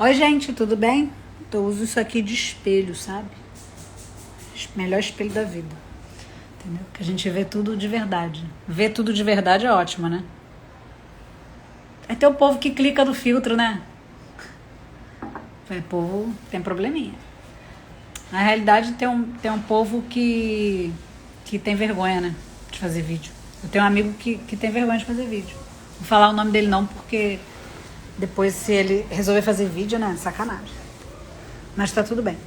Oi, gente, tudo bem? Eu uso isso aqui de espelho, sabe? Melhor espelho da vida, entendeu? Que a gente vê tudo de verdade. Ver tudo de verdade é ótimo, né? Aí tem o povo que clica no filtro, né? O povo tem probleminha. Na realidade, tem um povo que tem vergonha, né? De fazer vídeo. Eu tenho um amigo que tem vergonha de fazer vídeo. Não vou falar o nome dele não, porque depois se ele resolver fazer vídeo, né? Sacanagem. Mas tá tudo bem.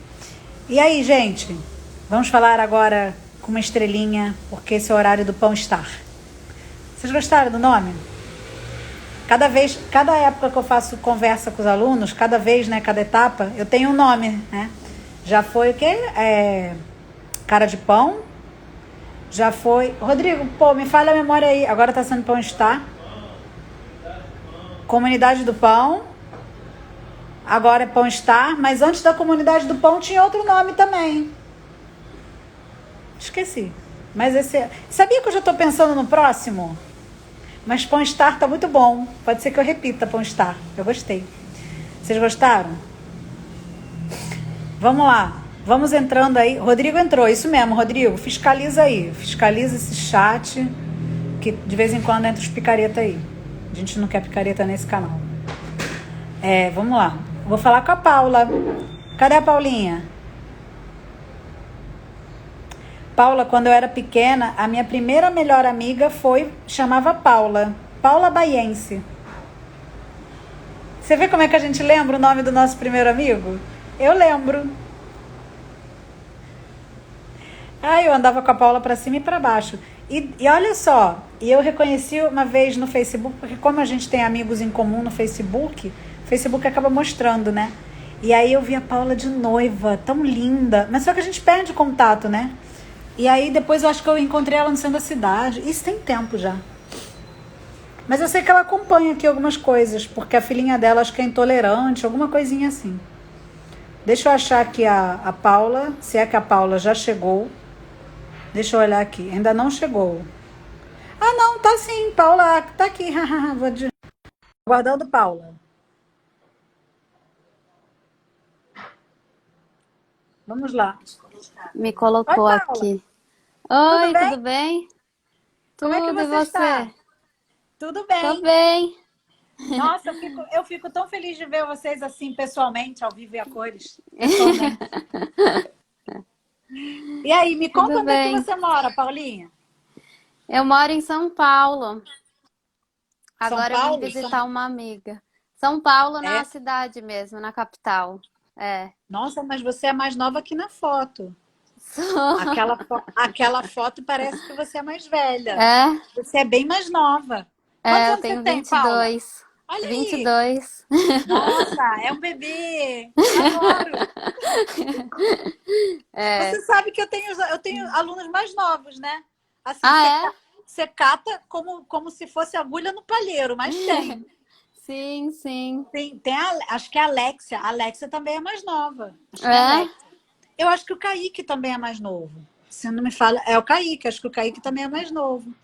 E aí, gente? Vamos falar agora com uma estrelinha, porque esse é o horário do Pão Estar. Vocês gostaram do nome? Cada época que eu faço conversa com os alunos, cada vez, né, cada etapa, eu tenho um nome, né? Já foi o quê? Cara de pão. Já foi... Rodrigo, pô, me falha a memória aí. Agora tá sendo Pão Estar. Comunidade do Pão. Agora é Pão Estar. Mas antes da Comunidade do Pão tinha outro nome também. Esqueci. Mas esse... Sabia que eu já tô pensando no próximo? Mas Pão Estar tá muito bom. Pode ser que eu repita Pão Estar. Eu gostei. Vocês gostaram? Vamos lá. Vamos entrando aí. Rodrigo entrou. Isso mesmo, Rodrigo. Fiscaliza aí. Fiscaliza esse chat. Que de vez em quando entra os picareta aí. A gente não quer picareta nesse canal. Vamos lá. Vou falar com a Paula. Cadê a Paulinha? Paula, quando eu era pequena, a minha primeira melhor amiga chamava Paula. Paula Baiense. Você vê como é que a gente lembra o nome do nosso primeiro amigo? Eu lembro. Eu andava com a Paula pra cima e pra baixo. E olha só, eu reconheci uma vez no Facebook, porque como a gente tem amigos em comum no Facebook, o Facebook acaba mostrando, né? E aí eu vi a Paula de noiva, tão linda. Mas só que a gente perde o contato, né? E aí depois eu acho que eu encontrei ela no centro da cidade. Isso tem tempo já. Mas eu sei que ela acompanha aqui algumas coisas, porque a filhinha dela acho que é intolerante, alguma coisinha assim. Deixa eu achar aqui a Paula, se é que a Paula já chegou. Deixa eu olhar aqui, ainda não chegou. Ah, não, tá sim, Paula, tá aqui. Aguardando Paula. Vamos lá. Me Oi, colocou Paula, aqui. tudo Oi, bem? tudo bem? Como é que Tudo, e você está? você? Tudo Tô bem. bem. Nossa, eu fico tão feliz de ver vocês assim, pessoalmente, ao vivo e a cores, pessoalmente. E aí, me conta Tudo onde é que bem. você mora, Paulinha? Eu moro em São Paulo. São Agora eu vim Paulo? visitar uma amiga. São Paulo, na É? cidade mesmo, na capital. É. Nossa, mas você é mais nova que na foto. Sou. Aquela foto parece que você é mais velha. É, Você é bem mais nova. Quantos eu anos você tenho tem, vinte e Paula? dois. Olha Vinte e aí. dois. Nossa, é um bebê. Adoro. É. Você sabe que eu tenho alunos mais novos, né? Assim, Ah, você, é? você cata como se fosse agulha no palheiro, mas tem. Sim, sim. Acho que é a Alexia. A Alexia também é mais nova. Acho que é a É? Alexia. Eu acho que o Kaique também é mais novo. Se não me fala, é o Kaique. Acho que o Kaique também é mais novo.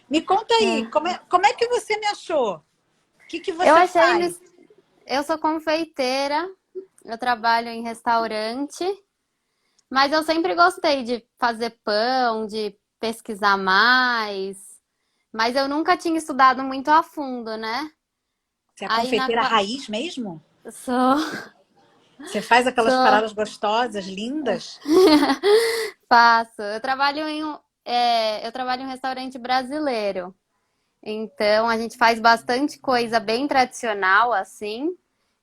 Me conta aí, É. como é que você me achou? O que Eu você achei faz? eles. Eu sou confeiteira, eu trabalho em restaurante, mas eu sempre gostei de fazer pão, de pesquisar mais, mas eu nunca tinha estudado muito a fundo, né? Você é Aí na confeiteira qua- raiz mesmo? sou, Você faz aquelas sou, paradas gostosas, lindas? faço. Eu trabalho em um restaurante brasileiro. Então a gente faz bastante coisa bem tradicional assim,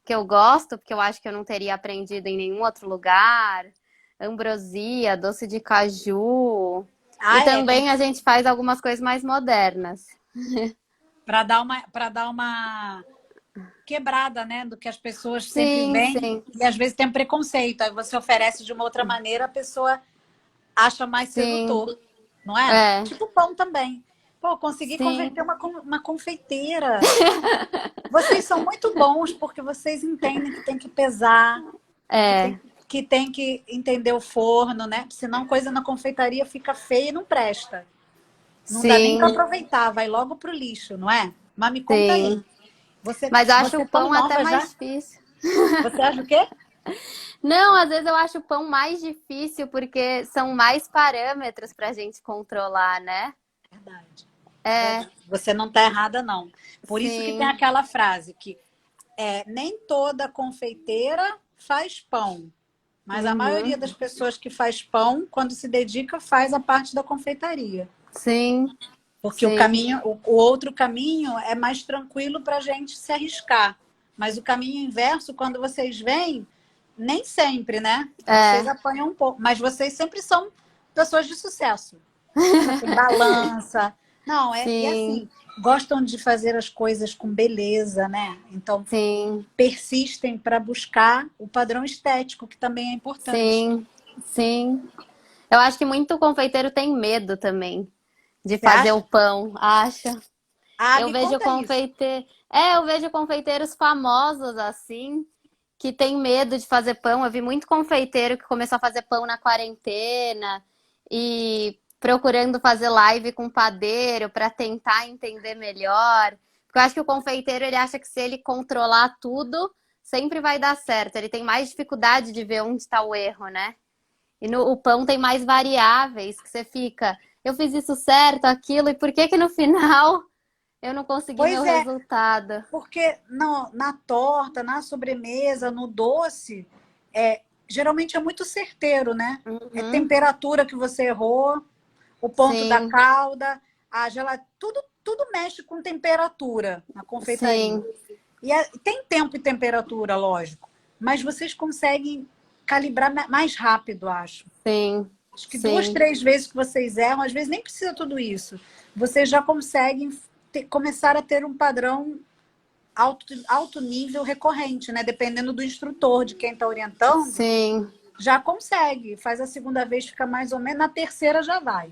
que eu gosto, porque eu acho que eu não teria aprendido em nenhum outro lugar. Ambrosia, doce de caju. E Ah, é. também a gente faz algumas coisas mais modernas. Para dar uma quebrada, né? Do que as pessoas sempre Sim, veem sim, e às vezes tem preconceito. Aí você oferece de uma outra maneira, a pessoa acha mais sim. sedutor, não é? É, Tipo pão também. Pô, consegui sim. converter uma confeiteira. Vocês são muito bons porque vocês entendem que tem que pesar, que tem É, que, tem que entender o forno, né? Senão coisa na confeitaria fica feia e não presta. Não dá nem para sim, aproveitar, vai logo pro lixo, não é? Mas me conta aí. sim. Você, Mas acho você o é tão pão até nova já? mais difícil. Você acha o quê? Não, às vezes eu acho o pão mais difícil porque são mais parâmetros para a gente controlar, né? Verdade. É, Verdade. Você não está errada, não. Por isso que tem sim. aquela frase que nem toda confeiteira faz pão, mas a maioria Uhum. das pessoas que faz pão, quando se dedica, faz a parte da confeitaria. Sim, Porque sim, o outro caminho é mais tranquilo para a gente se arriscar. Mas o caminho inverso, quando vocês vêm, nem sempre, né? Vocês é, apanham um pouco, mas vocês sempre são pessoas de sucesso. Já tem balança. Não, e sim, assim, gostam de fazer as coisas com beleza, né? Então, sim, persistem para buscar o padrão estético, que também é importante. sim, sim. Eu acho que muito confeiteiro tem medo também de Você fazer o acha? pão, acha? Ah, Eu me vejo conta isso. confeiteiro, eu vejo confeiteiros famosos assim, que tem medo de fazer pão. Eu vi muito confeiteiro que começou a fazer pão na quarentena e procurando fazer live com padeiro para tentar entender melhor. Porque eu acho que o confeiteiro ele acha que se ele controlar tudo, sempre vai dar certo. Ele tem mais dificuldade de ver onde está o erro, né? E no o pão tem mais variáveis que você fica, eu fiz isso certo, aquilo, e por que que no final eu não consegui meu Pois é, resultado? porque na torta, na sobremesa, no doce, geralmente é muito certeiro, né? É Uhum, temperatura que você errou, o ponto da sim, calda, a gelatina, tudo mexe com temperatura na confeitaria. sim, E tem tempo e temperatura, lógico, mas vocês conseguem calibrar mais rápido, acho. sim, Acho que duas, sim, três vezes que vocês erram, às vezes nem precisa tudo isso. Vocês já conseguem começar a ter um padrão alto nível recorrente, né? Dependendo do instrutor, de quem está orientando, sim. já consegue. Faz a segunda vez, fica mais ou menos, na terceira já vai.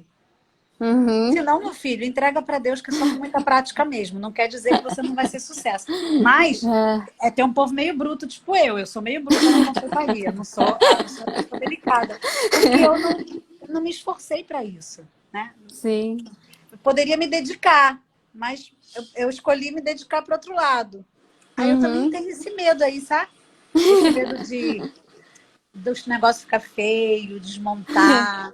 Se Uhum, não, meu filho, entrega para Deus que é só com muita prática mesmo. Não quer dizer que você não vai ser sucesso. Mas é, tem um povo meio bruto, tipo eu. Eu sou meio bruta na confeitaria. Eu não sou uma pessoa delicada. Porque eu não me esforcei para isso, né? sim, Eu poderia me dedicar, mas eu escolhi me dedicar para outro lado. Aí eu também uhum, tenho esse medo aí, sabe? Esse medo dos negócios ficar feio, desmontar,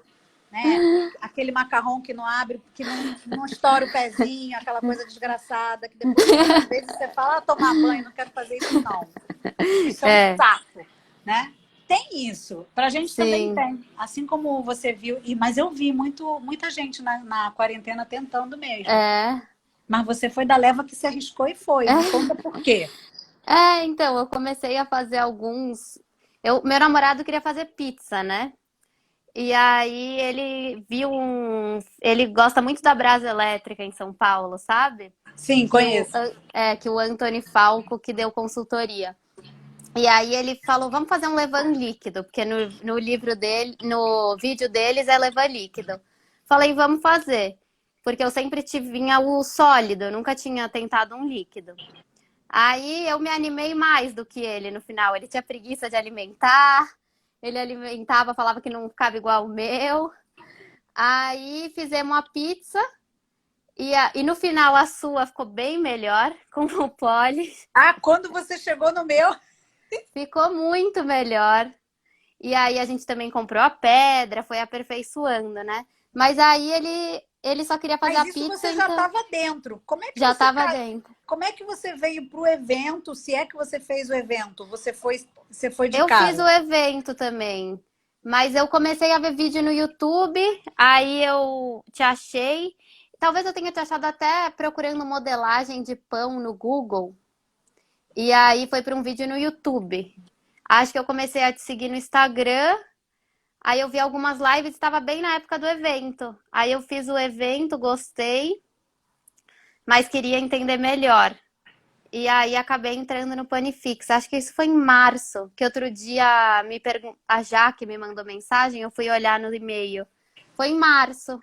né? Aquele macarrão que não abre, que não estoura o pezinho, aquela coisa desgraçada, que depois de 3 vezes você fala, tomar banho, não quero fazer isso não. Isso é um é, saco, né? Tem isso. Pra gente também sim, tem. Assim como você viu, mas eu vi muita gente na quarentena tentando mesmo. é. Mas você foi da leva que se arriscou e foi. Me conta por quê. Então, eu comecei a fazer alguns. Meu namorado queria fazer pizza, né? E aí ele viu um. Ele gosta muito da Brasa Elétrica em São Paulo, sabe? Sim, conheço. Que o Anthony Falco que deu consultoria. E aí ele falou, vamos fazer um levain líquido, porque no livro dele, no vídeo deles é levain líquido. Falei, vamos fazer. Porque eu sempre vinha o sólido, eu nunca tinha tentado um líquido. Aí eu me animei mais do que ele no final. Ele tinha preguiça de alimentar, ele alimentava, falava que não ficava igual o meu. Aí fizemos a pizza e no final a sua ficou bem melhor com o Poli. Ah, quando você chegou no meu. Ficou muito melhor. E aí a gente também comprou a pedra, foi aperfeiçoando, né? Mas aí ele só queria fazer Mas a isso pizza, você já então estava dentro. já tava dentro. Como é que você veio para o evento? Se é que você fez o evento, você foi de Eu fiz o cara. evento também, mas eu comecei a ver vídeo no YouTube, aí eu te achei. Talvez eu tenha te achado até procurando modelagem de pão no Google. E aí foi para um vídeo no YouTube. Acho que eu comecei a te seguir no Instagram. Aí eu vi algumas lives, estava bem na época do evento. Aí eu fiz o evento, gostei, mas queria entender melhor. E aí acabei entrando no Panifix. Acho que isso foi em março, que outro dia a Jaque me mandou mensagem, eu fui olhar no e-mail. Foi em março.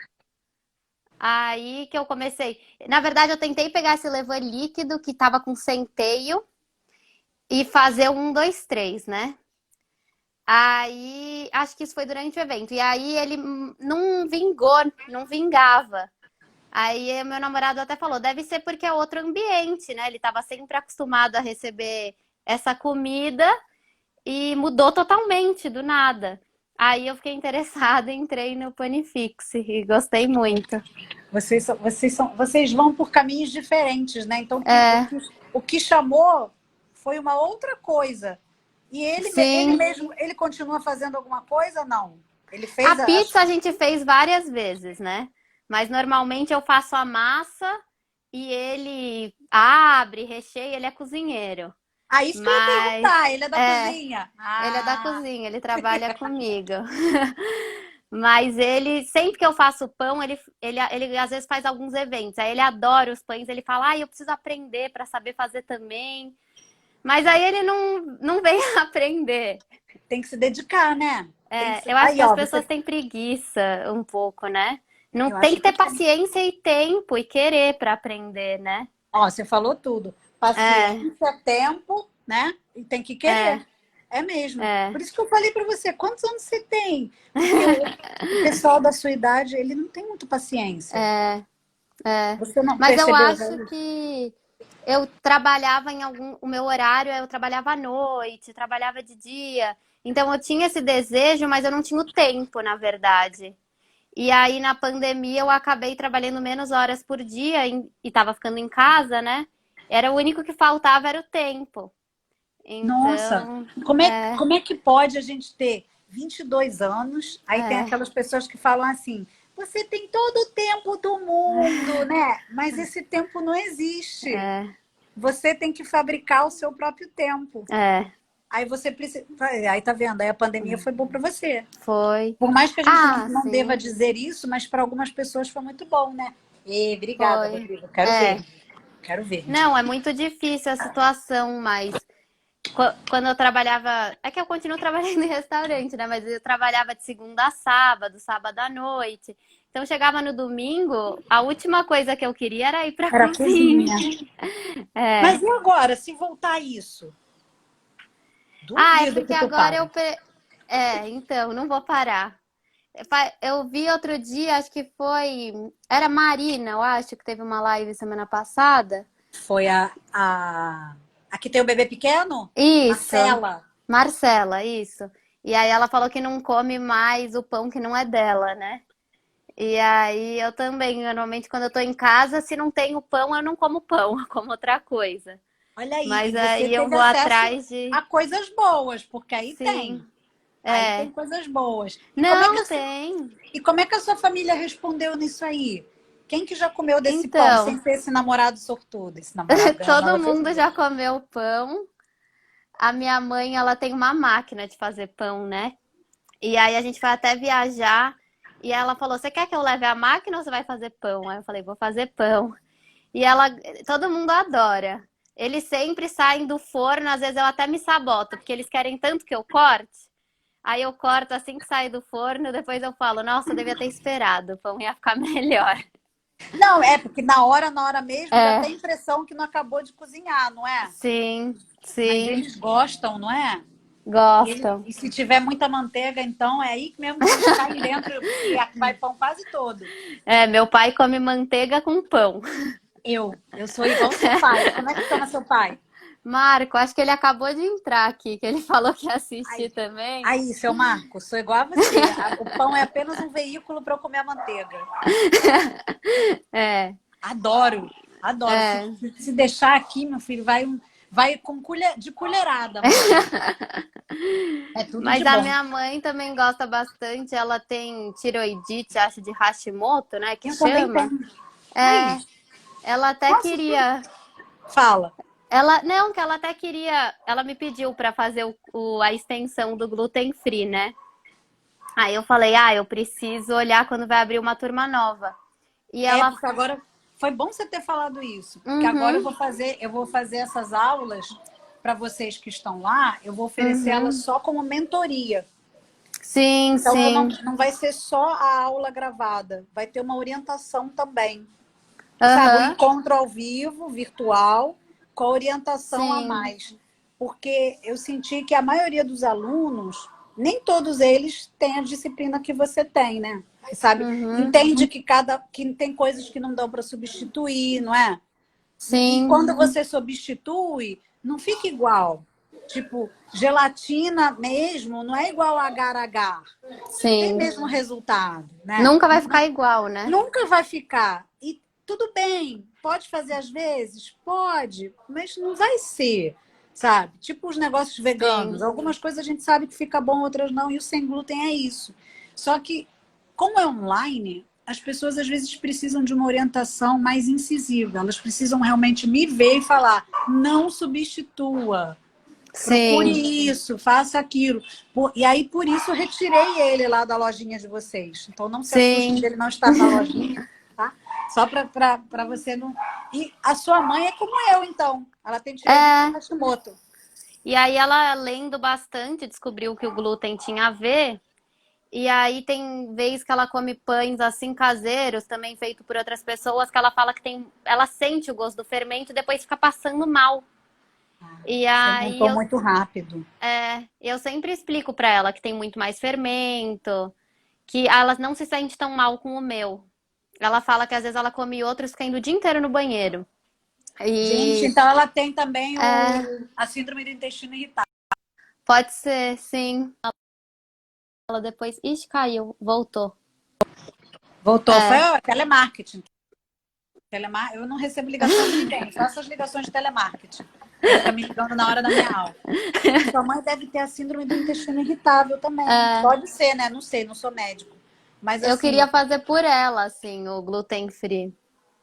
Aí que eu comecei. Na verdade, eu tentei pegar esse levain líquido que tava com centeio e fazer um, dois, três, né? Aí, acho que isso foi durante o evento. E aí ele não vingou, não vingava. Aí meu namorado até falou, deve ser porque é outro ambiente, né? Ele estava sempre acostumado a receber essa comida e mudou totalmente do nada. Aí eu fiquei interessada, entrei no Panifixe e gostei muito. Vocês vão por caminhos diferentes, né? Então, É, o que chamou foi uma outra coisa. E ele sim. mesmo, ele continua fazendo alguma coisa? Não. Ele A fez pizza a gente fez várias vezes, né? Mas normalmente eu faço a massa e ele abre, recheia, ele é cozinheiro. isso que eu ia Mas perguntar, ele é da é, cozinha. ele é da Ah, cozinha, ele trabalha comigo. Mas ele, sempre que eu faço pão, ele às vezes faz alguns eventos. Aí ele adora os pães, ele fala, eu preciso aprender para saber fazer também. Mas aí ele não vem aprender. tem que se dedicar, né? Eu acho Aí, que as ó, pessoas têm preguiça um pouco, né? Não eu tem acho que que ter tem. paciência e tempo e querer para aprender, né? Ó, você falou tudo. É, Paciência, tempo, né? E tem que querer. é, É mesmo. é, Por isso que eu falei para você, quantos anos você tem? Porque o pessoal da sua idade, ele não tem muita paciência. é, é. Você não Mas eu percebeu acho isso? que eu trabalhava o meu horário, eu trabalhava à noite, trabalhava de dia. Então eu tinha esse desejo, mas eu não tinha o tempo, na verdade. E aí na pandemia eu acabei trabalhando menos horas por dia e estava ficando em casa, né? Era o único que faltava era o tempo. Nossa, Então, como é que pode a gente ter 22 anos, aí tem é, aquelas pessoas que falam assim, você tem todo o tempo do mundo, né? Mas esse tempo não existe. é, Você tem que fabricar o seu próprio tempo. é, Aí você precisa. Aí tá vendo? Aí a pandemia foi bom para você. foi. Por mais que a gente Ah, não deva sim, dizer isso, mas para algumas pessoas foi muito bom, né? E obrigada, foi. Rodrigo. Quero ver. É. Quero ver. Não, é muito difícil a situação, mas quando eu trabalhava. É que eu continuo trabalhando em restaurante, né? Mas eu trabalhava de segunda a sábado, sábado à noite. Então chegava no domingo, a última coisa que eu queria era ir pra Era a cozinha. cozinha. É. Mas e agora, se voltar isso? É Duvido porque que tu agora pare. então, não vou parar. Eu vi outro dia, acho que foi. Era Marina, eu acho, que teve uma live semana passada. Foi a que tem o bebê pequeno? Isso, Marcela. Marcela, isso. E aí ela falou que não come mais o pão que não é dela, né? E aí eu também, normalmente quando eu tô em casa, se não tem o pão, eu não como pão, eu como outra coisa. Olha aí, e Mas você aí eu teve vou acesso atrás de. a coisas boas, porque aí tem. Sim, Aí tem é. coisas boas. Não tem. E como é que a sua família respondeu nisso aí? Quem que já comeu desse pão sem Então, ser esse namorado sortudo? Esse namorado todo gravado fez mundo já comeu pão. A minha mãe, ela tem uma máquina de fazer pão, né? E aí a gente foi até viajar e ela falou: "Você quer que eu leve a máquina ou você vai fazer pão?" Aí eu falei: "Vou fazer pão". E todo mundo adora. Eles sempre saem do forno, às vezes eu até me saboto, porque eles querem tanto que eu corte. Aí eu corto assim que sai do forno, depois eu falo: "Nossa, eu devia ter esperado, o pão ia ficar melhor". Não, é porque na hora mesmo dá até a É, impressão que não acabou de cozinhar, não é? sim, Mas sim, eles gostam, não é? gostam. E se tiver muita manteiga, então é aí mesmo que eles caem dentro e vai pão quase todo. É, meu pai come manteiga com pão. Eu sou igual seu pai. Como é que chama seu pai? Marco, acho que ele acabou de entrar aqui, que ele falou que ia assistir Aí, também. aí, seu Marco, sou igual a você. O pão é apenas um veículo para eu comer a manteiga. É, Adoro, adoro. é. Se deixar aqui, meu filho, vai de colherada amanhã. É tudo de Mas a bom. minha mãe também gosta bastante. Ela tem tiroidite, acho, de Hashimoto, né? Que Eu também chama. tenho. É, Aí, ela até nossa, queria. fala. Não, que ela até queria. Ela me pediu para fazer a extensão do gluten free, né? Aí eu falei, eu preciso olhar quando vai abrir uma turma nova. E É, ela. porque agora foi bom você ter falado isso, porque agora Uhum, eu vou fazer essas aulas para vocês que estão lá, eu vou oferecer elas uhum. só como mentoria. Sim, Então eu sim. não vai ser só a aula gravada, vai ter uma orientação também. Sabe, o Aham, encontro ao vivo, virtual, com a orientação a sim. mais. Porque eu senti que a maioria dos alunos, nem todos eles têm a disciplina que você tem, né? Sabe? Uhum, Entende que tem coisas que não dão para substituir, não é? E sim. quando você substitui, não fica igual. Tipo, gelatina mesmo não é igual a agar-agar. Não tem o Sim. mesmo resultado, né? Nunca vai ficar igual, né? Nunca vai ficar. E tudo bem, pode fazer às vezes? Pode, mas não vai ser, sabe? Tipo os negócios veganos. Sim. Algumas coisas a gente sabe que fica bom, outras não, e o sem glúten é isso. Só que, como é online, as pessoas às vezes precisam de uma orientação mais incisiva. Elas precisam realmente me ver e falar: não substitua. Procure Sim. isso, faça aquilo. E aí, por isso, eu retirei ele lá da lojinha de vocês. Então, não se assuste de Sim. ele não estar na lojinha, tá? Só para você não... E a sua mãe é como eu, então. Ela tem tireoidite É. Hashimoto. E aí ela lendo bastante descobriu que o glúten tinha a ver. E aí tem vez que ela come pães assim caseiros, também feito por outras pessoas, que ela fala que tem, ela sente o gosto do fermento e depois fica passando mal. E aí Fermentou muito rápido. eu sempre explico pra ela que tem muito mais fermento, que ela não se sente tão mal com o meu. Ela fala que às vezes ela come outros fica indo o dia inteiro no banheiro. Gente, E então ela tem também é, a síndrome do intestino irritável. pode ser, sim. Ela depois, ixi, caiu, voltou. Voltou, foi É. o telemarketing. Eu não recebo ligação de ninguém, faço as ligações de telemarketing. Ele fica me ligando na hora da minha aula. Sua mãe deve ter a síndrome do intestino irritável também. É. Pode ser, né? Não sei, não sou médico. Mas Eu assim, queria fazer por ela, assim, o gluten free.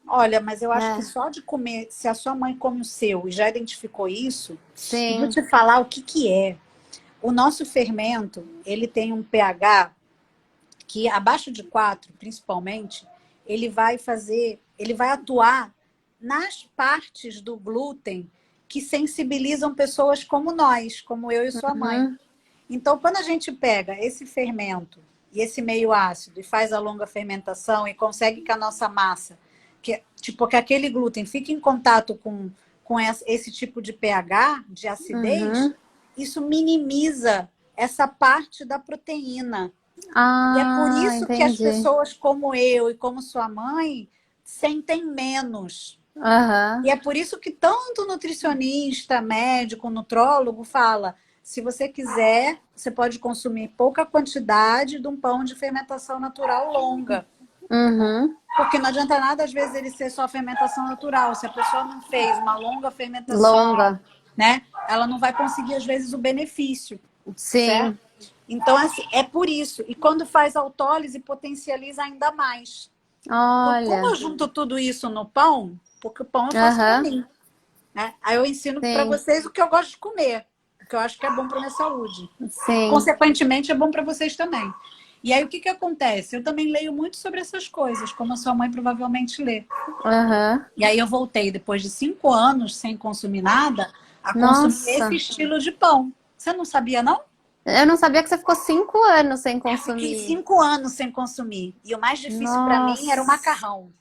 olha, mas eu acho que É, só de comer, se a sua mãe come o seu e já identificou isso, e vou sim. te falar o que que é. O nosso fermento, ele tem um pH que abaixo de 4, principalmente, ele vai atuar nas partes do glúten que sensibilizam pessoas como nós, como eu e sua mãe. Uhum, Então, quando a gente pega esse fermento e esse meio ácido e faz a longa fermentação e consegue que a nossa massa, que aquele glúten fique em contato com esse tipo de pH, de acidez, uhum. isso minimiza essa parte da proteína. E é por Ah, isso que as entendi. pessoas como eu e como sua mãe sentem menos. E Aham. é por isso que tanto nutricionista, médico, nutrólogo fala: se você quiser, você pode consumir pouca quantidade de um pão de fermentação natural longa. Uhum. Porque não adianta nada, às vezes, ele ser só fermentação natural. Se a pessoa não fez uma longa fermentação, Longa. né? Ela não vai conseguir, às vezes, o benefício, certo? Sim. Então, assim, é por isso. E quando faz autólise, potencializa ainda mais. Então, como Olha. eu junto tudo isso no pão, porque o pão eu faço para Aham. mim, né? Aí eu ensino para Sim. vocês o que eu gosto de comer, o que eu acho que é bom para minha saúde. Sim. Consequentemente, é bom para vocês também. E aí, o que que acontece? Eu também leio muito sobre essas coisas, como a sua mãe provavelmente lê. Aham. E aí eu voltei, depois de 5 anos sem consumir nada, a consumir esse Nossa. estilo de pão. Você não sabia, não? Eu não sabia que você ficou 5 anos sem Eu fiquei consumir. 5 anos sem consumir. E o mais difícil para mim era o Nossa. macarrão.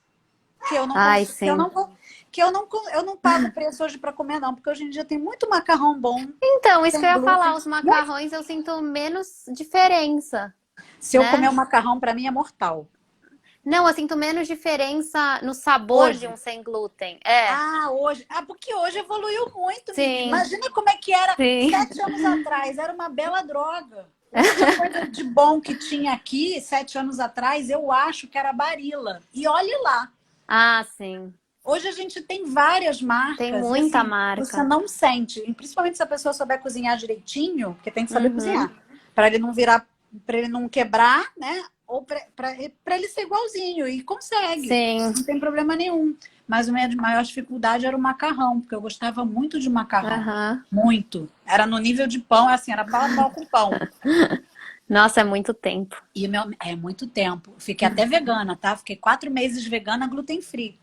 Que eu não Ai, consigo, sim. eu não pago preço hoje para comer não, porque hoje em dia tem muito macarrão bom, Então, isso que sem eu ia falar, glúten. os macarrões eu sinto menos diferença, Se eu comer né? o macarrão para mim é mortal. Não, eu sinto menos diferença no sabor de Hoje, um sem glúten. É, porque hoje evoluiu muito, menina. sim, Imagina como é que era sim. 7 anos atrás, era uma bela droga. A única coisa de bom que tinha aqui 7 anos atrás, eu acho que era Barilla. E olhe lá. Ah, sim. Hoje a gente tem várias Tem marcas e muita assim, você marca. não sente, e principalmente se a pessoa souber cozinhar direitinho, porque tem que saber Uhum. cozinhar, para ele não virar, para ele não quebrar, né? Ou para ele ser igualzinho e consegue, Sim. não tem problema nenhum. Mas a minha maior dificuldade era o macarrão, porque eu gostava muito de macarrão, Aham. muito. Era no nível de pão, assim, era pau a pau com pão. Nossa, é muito tempo. E é muito tempo. Fiquei até vegana, tá? Fiquei 4 meses vegana, gluten free.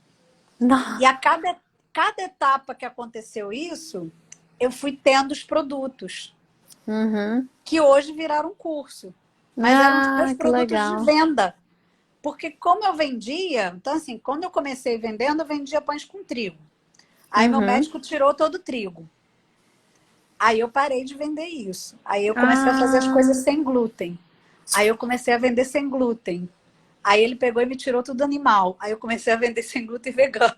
E Não. a cada etapa que aconteceu isso, eu fui tendo os produtos, Uhum. que hoje viraram curso. Mas eram os meus Ah, que produtos de legal. venda. Porque como eu vendia, então assim, quando eu comecei vendendo, eu vendia pães com trigo. Aí meu Uhum. médico tirou todo o trigo. Aí eu parei de vender isso. Aí eu comecei a fazer as coisas Ah, sem glúten. Aí eu comecei a vender sem glúten. Aí ele pegou e me tirou tudo animal. Aí eu comecei a vender sem glúten vegano.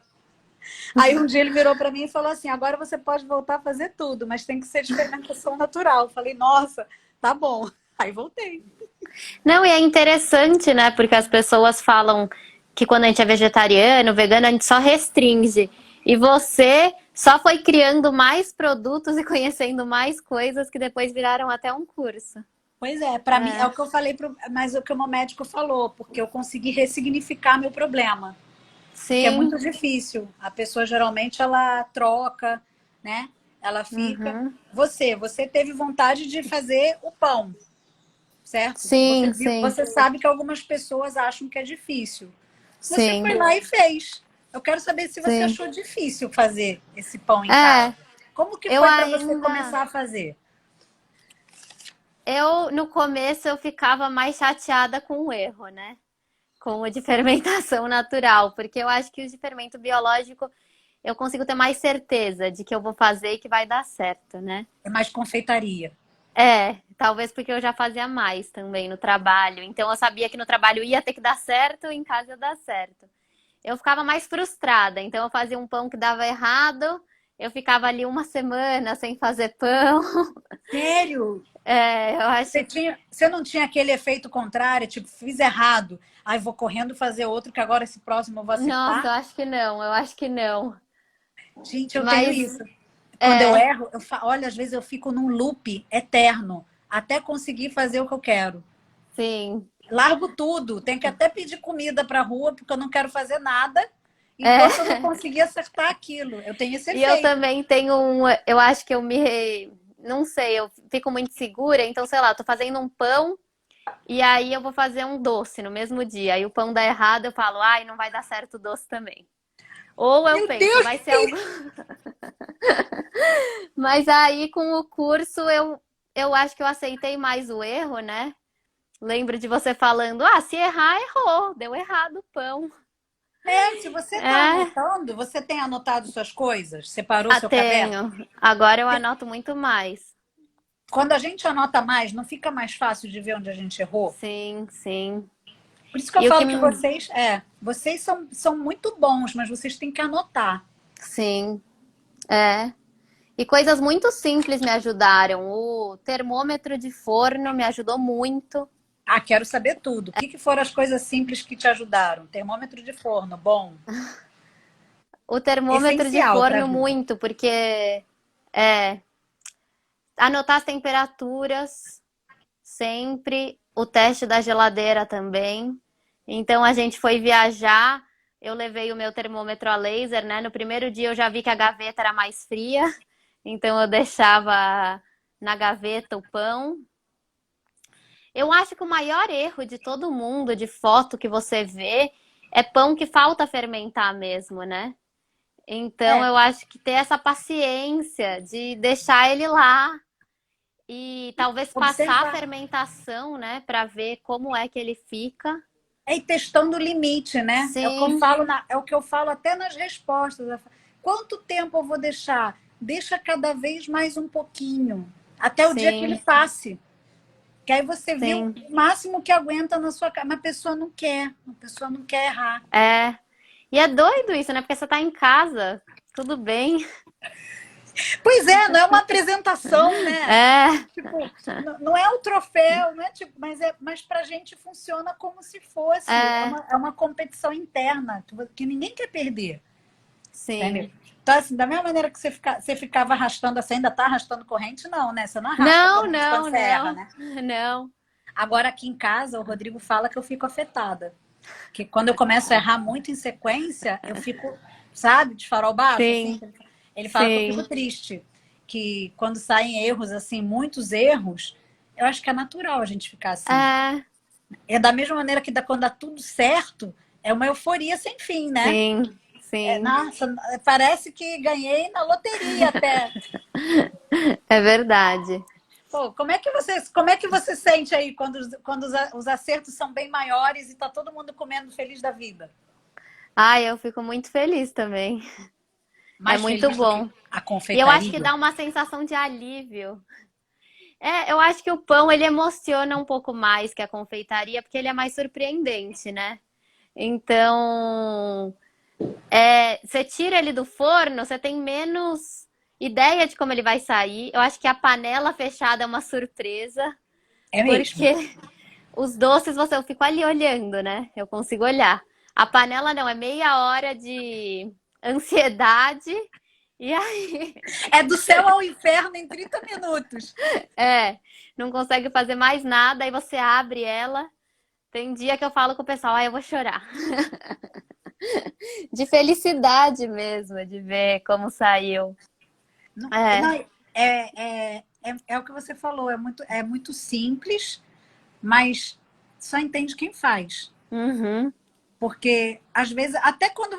Aí um dia ele virou para mim e falou assim: agora você pode voltar a fazer tudo, mas tem que ser de fermentação natural. Eu falei, nossa, tá bom. Aí voltei. Não, e é interessante, né? Porque as pessoas falam que quando a gente é vegetariano, vegano, a gente só restringe. E você só foi criando mais produtos e conhecendo mais coisas que depois viraram até um curso. Pois é, para mim é o que eu falei, mas o que o meu médico falou, porque eu consegui ressignificar meu problema. Porque é Sim, muito difícil. A pessoa geralmente ela troca, né? Ela fica. uhum. Você teve vontade de fazer o pão, certo? Você Sim, viu, sim, você sabe que algumas pessoas acham que é difícil. Você sim, foi lá e fez. Eu quero saber se você sim. achou difícil fazer esse pão em casa. É, Como que eu foi para você ainda. começar a fazer? No começo, eu ficava mais chateada com o erro, né? Com o de fermentação natural, porque eu acho que o de fermento biológico eu consigo ter mais certeza de que eu vou fazer e que vai dar certo, né? É mais confeitaria. Talvez porque eu já fazia mais também no trabalho. Então eu sabia que no trabalho ia ter que dar certo, em casa ia dar certo. Eu ficava mais frustrada, então eu fazia um pão que dava errado, eu ficava ali uma semana sem fazer pão. Sério? Eu acho. Você não tinha aquele efeito contrário, tipo, fiz errado, aí vou correndo fazer outro, que agora esse próximo eu vou Nossa, acertar? eu acho que não, eu acho que não. Gente, eu tenho Mas, isso. Quando eu é, erro, olha, às vezes eu fico num loop eterno, até conseguir fazer o que eu quero. sim. Largo tudo, tenho que até pedir comida para a rua, porque eu não quero fazer nada, É. enquanto eu não conseguir acertar aquilo. Eu tenho esse E eu efeito. também tenho um. Eu acho que eu me. Não sei, eu fico muito segura, então, sei lá, tô fazendo um pão e aí eu vou fazer um doce no mesmo dia. Aí o pão dá errado, eu falo, ai, não vai dar certo o doce também. Ou eu Meu penso, Deus! vai ser algo. Mas aí com o curso eu acho que eu aceitei mais o erro, né? Lembro de você falando, se errar, errou, deu errado o pão. Se você está É, anotando, você tem anotado suas coisas? Separou seu caderno? tenho. Agora eu anoto muito mais. Quando a gente anota mais, não fica mais fácil de ver onde a gente errou? Sim, sim. Por isso que eu E o que. falo que vocês são muito bons, mas vocês têm que anotar. Sim, é. E coisas muito simples me ajudaram. O termômetro de forno me ajudou muito. Ah, quero saber tudo. O que foram as coisas simples que te ajudaram? Termômetro de forno, bom. O termômetro de Essencial para a forno vida. muito, porque é anotar as temperaturas sempre, o teste da geladeira também. Então a gente foi viajar, eu levei o meu termômetro a laser, né? No primeiro dia eu já vi que a gaveta era mais fria, então eu deixava na gaveta o pão. Eu acho que o maior erro de todo mundo de foto que você vê é pão que falta fermentar mesmo, né? Então É, eu acho que ter essa paciência de deixar ele lá e talvez passar a observar. fermentação, né, para ver como é que ele fica. É ir testando o limite, né? É o que eu Sim, falo, é o que eu falo até nas respostas. Quanto tempo eu vou deixar? Deixa cada vez mais um pouquinho, até o dia que ele sim, passe. Que aí você viu sim. o máximo que aguenta na sua casa. Mas a pessoa não quer errar. É. E é doido isso, né? Porque você tá em casa, tudo bem. Pois é, não é uma apresentação, né? É, Tipo, não é o troféu, não é tipo, mas pra gente funciona como se fosse. é, É uma competição interna que ninguém quer perder. Entendeu? sim. Então, assim, da mesma maneira que você ficava arrastando, você ainda tá arrastando corrente? Não, né? Você não arrasta Não, corrente quando não, você erra, não, né? não. Agora, aqui em casa, o Rodrigo fala que eu fico afetada. Que quando eu começo a errar muito em sequência, eu fico, sabe, de farol baixo, assim. Sim, Ele fala que eu fico sim. triste. Que quando saem erros, assim, muitos erros, eu acho que é natural a gente ficar assim. É, É da mesma maneira que quando dá tudo certo, é uma euforia sem fim, né? sim, sim. Nossa, parece que ganhei na loteria até. É verdade. Pô, como é que você sente aí quando os acertos são bem maiores e tá todo mundo comendo feliz da vida? Eu fico muito feliz também. É Mais muito feliz do que bom. a E eu acho que confeitaria? dá uma sensação de alívio. Eu acho que o pão ele emociona um pouco mais que a confeitaria, porque ele é mais surpreendente, né? Então, Você tira ele do forno, você tem menos ideia de como ele vai sair. Eu acho que a panela fechada é uma surpresa, É mesmo. porque os doces eu fico ali olhando, né? Eu consigo olhar. A panela não, é meia hora de ansiedade. E aí, É do céu ao inferno em 30 minutos. não consegue fazer mais nada, aí você abre ela. Tem dia que eu falo com o pessoal, eu vou chorar. De felicidade mesmo, de ver como saiu. Não, É. não, é o que você falou, é muito simples, mas só entende quem faz. Uhum. Porque, às vezes, até quando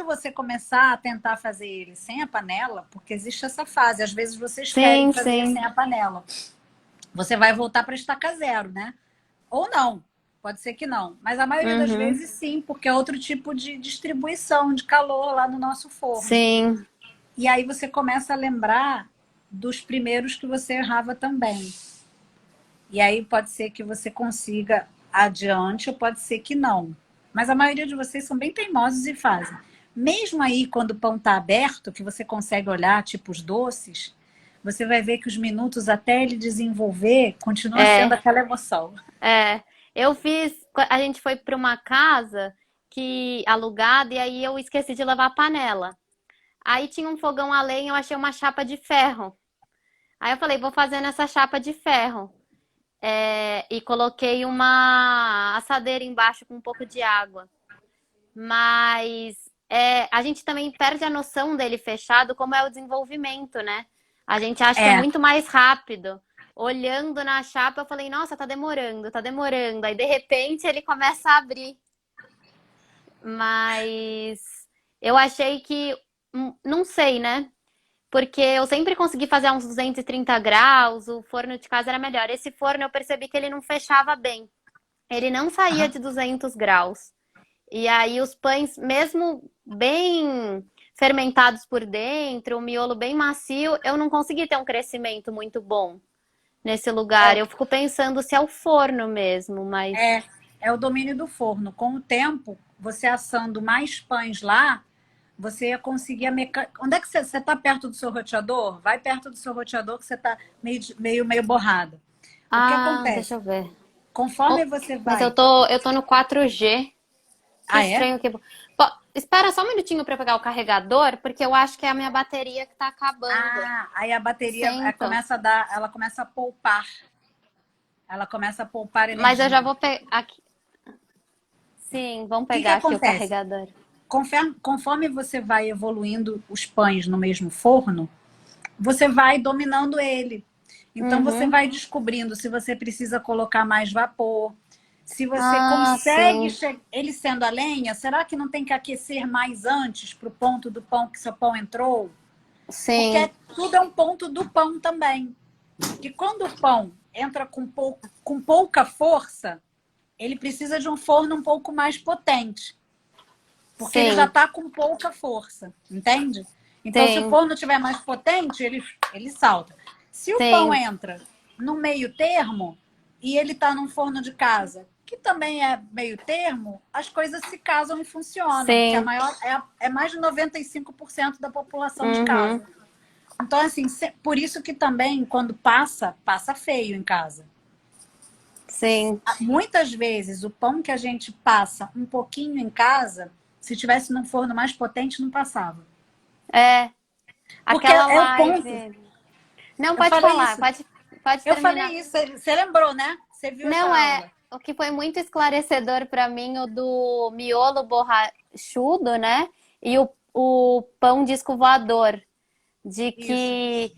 você começar a tentar fazer ele sem a panela, porque existe essa fase, às vezes vocês querem Sim, fazer sem sim. a panela. Você vai voltar para estaca zero, né? Ou não, pode ser que não. Mas a maioria das Uhum. vezes sim, porque é outro tipo de distribuição de calor lá no nosso forno. Sim. E aí você começa a lembrar dos primeiros que você errava também. E aí pode ser que você consiga adiante ou pode ser que não. Mas a maioria de vocês são bem teimosos e fazem. Mesmo aí, quando o pão está aberto, que você consegue olhar, tipo os doces, você vai ver que os minutos até ele desenvolver continua sendo É, aquela emoção. é. Eu fiz. A gente foi para uma casa que alugada e aí eu esqueci de levar a panela. Aí tinha um fogão a lenha, eu achei uma chapa de ferro. Aí eu falei, vou fazer nessa chapa de ferro. E coloquei uma assadeira embaixo com um pouco de água. Mas a gente também perde a noção dele fechado, como é o desenvolvimento, né? A gente acha que é É, muito mais rápido. Olhando na chapa, eu falei, nossa, tá demorando, tá demorando. Aí, de repente, ele começa a abrir. Mas eu achei que, não sei, né? Porque eu sempre consegui fazer uns 230 graus, o forno de casa era melhor. Esse forno eu percebi que ele não fechava bem. Ele não saía aham, de 200 graus. E aí os pães, mesmo bem fermentados por dentro, o miolo bem macio, eu não consegui ter um crescimento muito bom nesse lugar. é, Eu fico pensando se é o forno mesmo, mas. é, é o domínio do forno. Com o tempo, você assando mais pães lá, você ia conseguir a mecânica. Onde é que você está perto do seu roteador? Vai perto do seu roteador que você está meio borrada. O que Ah, deixa acontece? eu ver. Conforme Oh, você mas eu vai. tô, eu tô no 4G. Que Ah, é? estranho que. Espera só um minutinho para eu pegar o carregador, porque eu acho que é a minha bateria que tá acabando. Ah, aí a bateria Sinto. começa a dar, ela começa a poupar. Ela começa a poupar Mas eu já energia. vou pegar aqui. Sim, vamos O que pegar aqui o acontece? carregador. Conforme você vai evoluindo os pães no mesmo forno, você vai dominando ele. Então você Uhum. vai descobrindo se você precisa colocar mais vapor, se você Ah, consegue, sim. ele sendo a lenha, será que não tem que aquecer mais antes para o ponto do pão que seu pão entrou? Porque Sim, tudo é um ponto do pão também. Que quando o pão entra com pouca força, ele precisa de um forno um pouco mais potente. Porque ele já sim, está com pouca força, entende? Então, se o sim, forno estiver mais potente, ele salta. Se o pão sim, entra no meio termo e ele está num forno de casa, que também é meio termo, as coisas se casam e funcionam, porque a sim. maior é mais de 95% da população de Uhum, casa. Então, assim, por isso que também, quando passa feio em casa. sim. Muitas vezes, o pão que a gente passa um pouquinho em casa, se tivesse num forno mais potente, não passava. É, Porque aquela é o ponto. live. Não, Eu pode falei falar, isso. pode Eu terminar. falei isso. Você lembrou, né? Você viu essa Não é. aula. O que foi muito esclarecedor para mim, o do miolo borrachudo, né? E o pão disco voador. De Isso. que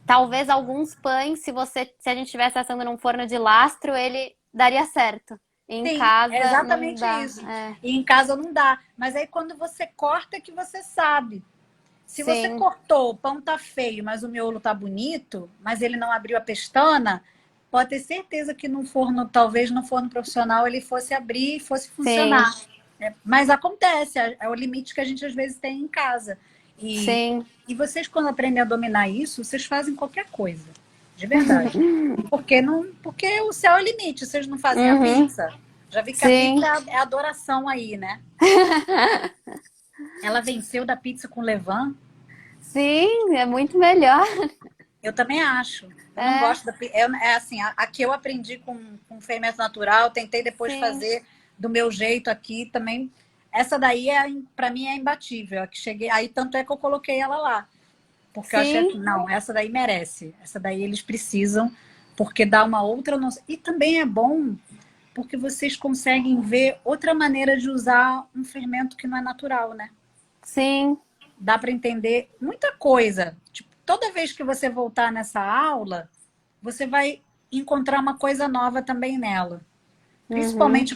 talvez alguns pães, se a gente estivesse assando num forno de lastro, ele daria certo. Em Sim, é casa não exatamente dá. isso. É, E em casa não dá. Mas aí quando você corta é que você sabe. Se você sim, cortou, o pão tá feio, mas o miolo tá bonito, mas ele não abriu a pestana, pode ter certeza que no forno, talvez no forno profissional, ele fosse abrir e fosse sim, funcionar. Mas acontece, é o limite que a gente às vezes tem em casa. E, sim. e vocês, quando aprendem a dominar isso, vocês fazem qualquer coisa, de verdade. Porque o céu é o limite, vocês não fazem a Uhum, pizza? Já vi que a pizza sim. é a adoração aí, né? Ela venceu da pizza com levain. Sim, é muito melhor. Eu também acho. Eu não É, gosto da pizza. É assim, a que eu aprendi com fermento natural, tentei depois sim, fazer do meu jeito aqui também. Essa daí, para mim, é imbatível. A que cheguei, aí tanto é que eu coloquei ela lá. Porque eu achei que, sim, não, essa daí merece. Essa daí eles precisam, porque dá uma outra noção. E também é bom porque vocês conseguem ver outra maneira de usar um fermento que não é natural, né? sim. Dá para entender muita coisa. Tipo, toda vez que você voltar nessa aula, você vai encontrar uma coisa nova também nela. Uhum. Principalmente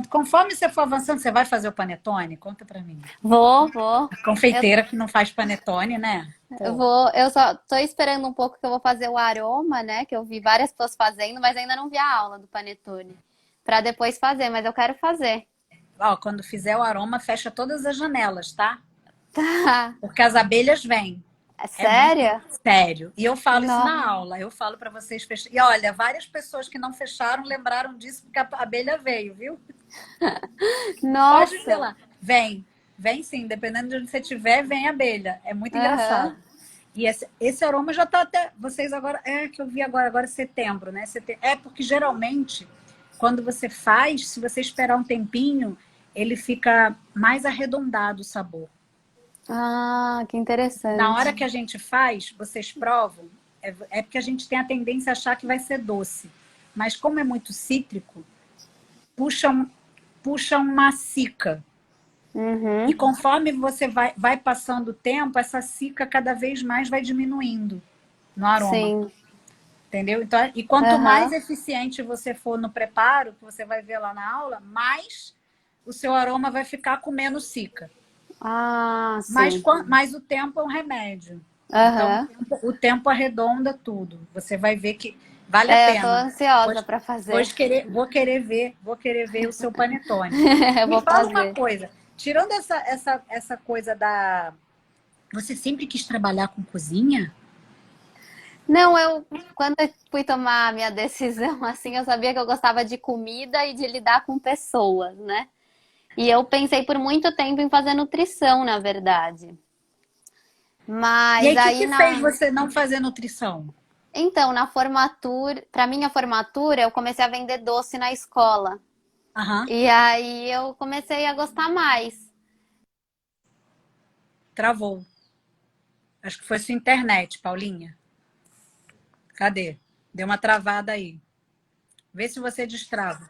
conforme você for avançando, você vai fazer o panetone? Conta para mim. Vou, vou. A Eu, confeiteira que não faz panetone, né? eu Pô, vou, eu só tô esperando um pouco que eu vou fazer o aroma, né? Que eu vi várias pessoas fazendo, mas ainda não vi a aula do panetone. Pra depois fazer, mas eu quero fazer. ó, quando fizer o aroma, fecha todas as janelas, tá? Tá. Porque as abelhas vêm. É É muito sério? sério. E eu falo isso Não. na aula. Eu falo para vocês fecharem. E olha, várias pessoas que não fecharam lembraram disso porque a abelha veio, viu? Pode ver Nossa. lá. Vem. Vem sim. Dependendo de onde você estiver, vem a abelha. É muito Aham. engraçado. E esse aroma já tá até. Vocês agora. É que eu vi agora é setembro, né? É porque geralmente, quando você faz, se você esperar um tempinho, ele fica mais arredondado o sabor. Ah, que Na hora interessante. que a gente faz, vocês provam, é porque a gente tem a tendência a achar que vai ser doce. Mas como é muito cítrico, puxa, puxa uma cica. E Uhum. conforme você vai passando o tempo, essa cica cada vez mais vai diminuindo no aroma. Sim. Entendeu? Então, e quanto mais Aham. eficiente você for no preparo, que você vai ver lá na aula, mais o seu aroma vai ficar com menos cica. Ah, Mas, sim. mas o tempo é um remédio. Então, Aham. o tempo arredonda tudo. Você vai ver que vale a É, eu tô pena. ansiosa pra fazer. Vou querer ver o seu panetone. Eu Me vou fala uma fazer. coisa. Tirando essa coisa da... Você sempre quis trabalhar com cozinha? Não, quando eu fui tomar a minha decisão, assim, eu sabia que eu gostava de comida e de lidar com pessoas, né? E eu pensei por muito tempo em fazer nutrição, na verdade. E Mas aí, o que aí que fez na, você não fazer nutrição? então, na formatura, para minha formatura, eu comecei a vender doce na escola. Aham, E aí eu comecei a gostar mais. travou. Acho que foi sua internet, Paulinha. Cadê? Deu uma travada aí. Vê se você destrava.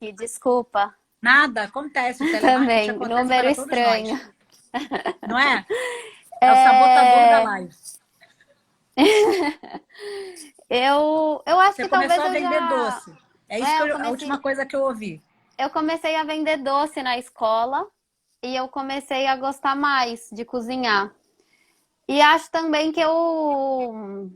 E desculpa, Nada, acontece. O telemarketing também, acontece número para todos estranho. nós. Não é? É o sabotador da É, live. eu acho Você que começou talvez a eu vender já. doce. É isso que Eu a última comecei, coisa que eu ouvi. eu comecei a vender doce na escola e eu comecei a gostar mais de cozinhar. E acho também que eu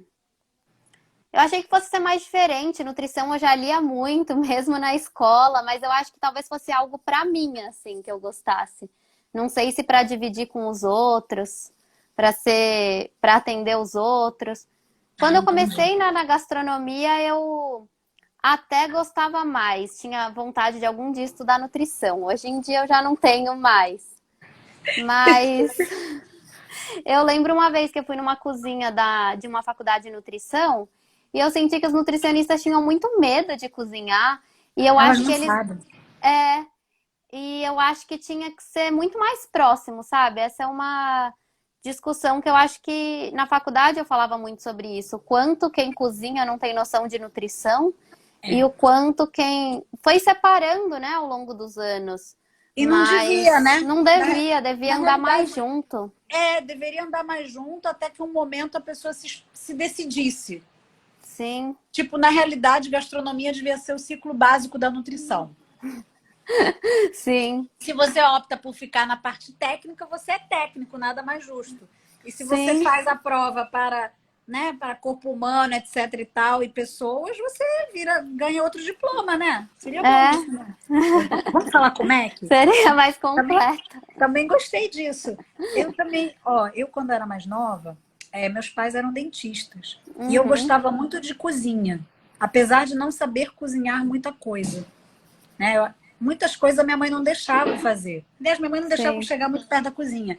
achei que fosse ser mais diferente. Nutrição eu já lia muito, mesmo na escola, mas eu acho que talvez fosse algo pra mim, assim, que eu gostasse. Não sei se pra dividir com os outros, pra ser, para atender os outros. Quando Ah, eu entendi. comecei na gastronomia, eu até gostava mais, tinha vontade de algum dia estudar nutrição. Hoje em dia eu já não tenho mais. Mas eu lembro uma vez que eu fui numa cozinha de uma faculdade de nutrição e eu senti que os nutricionistas tinham muito medo de cozinhar e eu Elas acho que não eles sabem. é, e eu acho que tinha que ser muito mais próximo, sabe? Essa é uma discussão que eu acho que na faculdade eu falava muito sobre isso, o quanto quem cozinha não tem noção de nutrição e É. o quanto quem foi separando, né, ao longo dos anos. E não devia, Mas né? não devia Na andar mais realidade, junto. deveria andar mais junto até que um momento a pessoa se decidisse. Sim, Tipo, na realidade, gastronomia devia ser o ciclo básico da nutrição. sim, Se você opta por ficar na parte técnica, você é técnico, nada mais justo. E se você sim. faz a prova para, né, para corpo humano, etc e tal, e pessoas, você ganha outro diploma, né? Seria bom É, isso, né? Vamos falar com o MEC? seria mais Também, completa. também gostei disso. Eu também, ó, eu quando era mais nova, meus pais eram dentistas. E eu Uhum, gostava muito de cozinha, apesar de não saber cozinhar muita coisa, né? muitas coisas a minha mãe não deixava eu fazer. Aliás, minha mãe não deixava eu Sim. chegar muito perto da cozinha.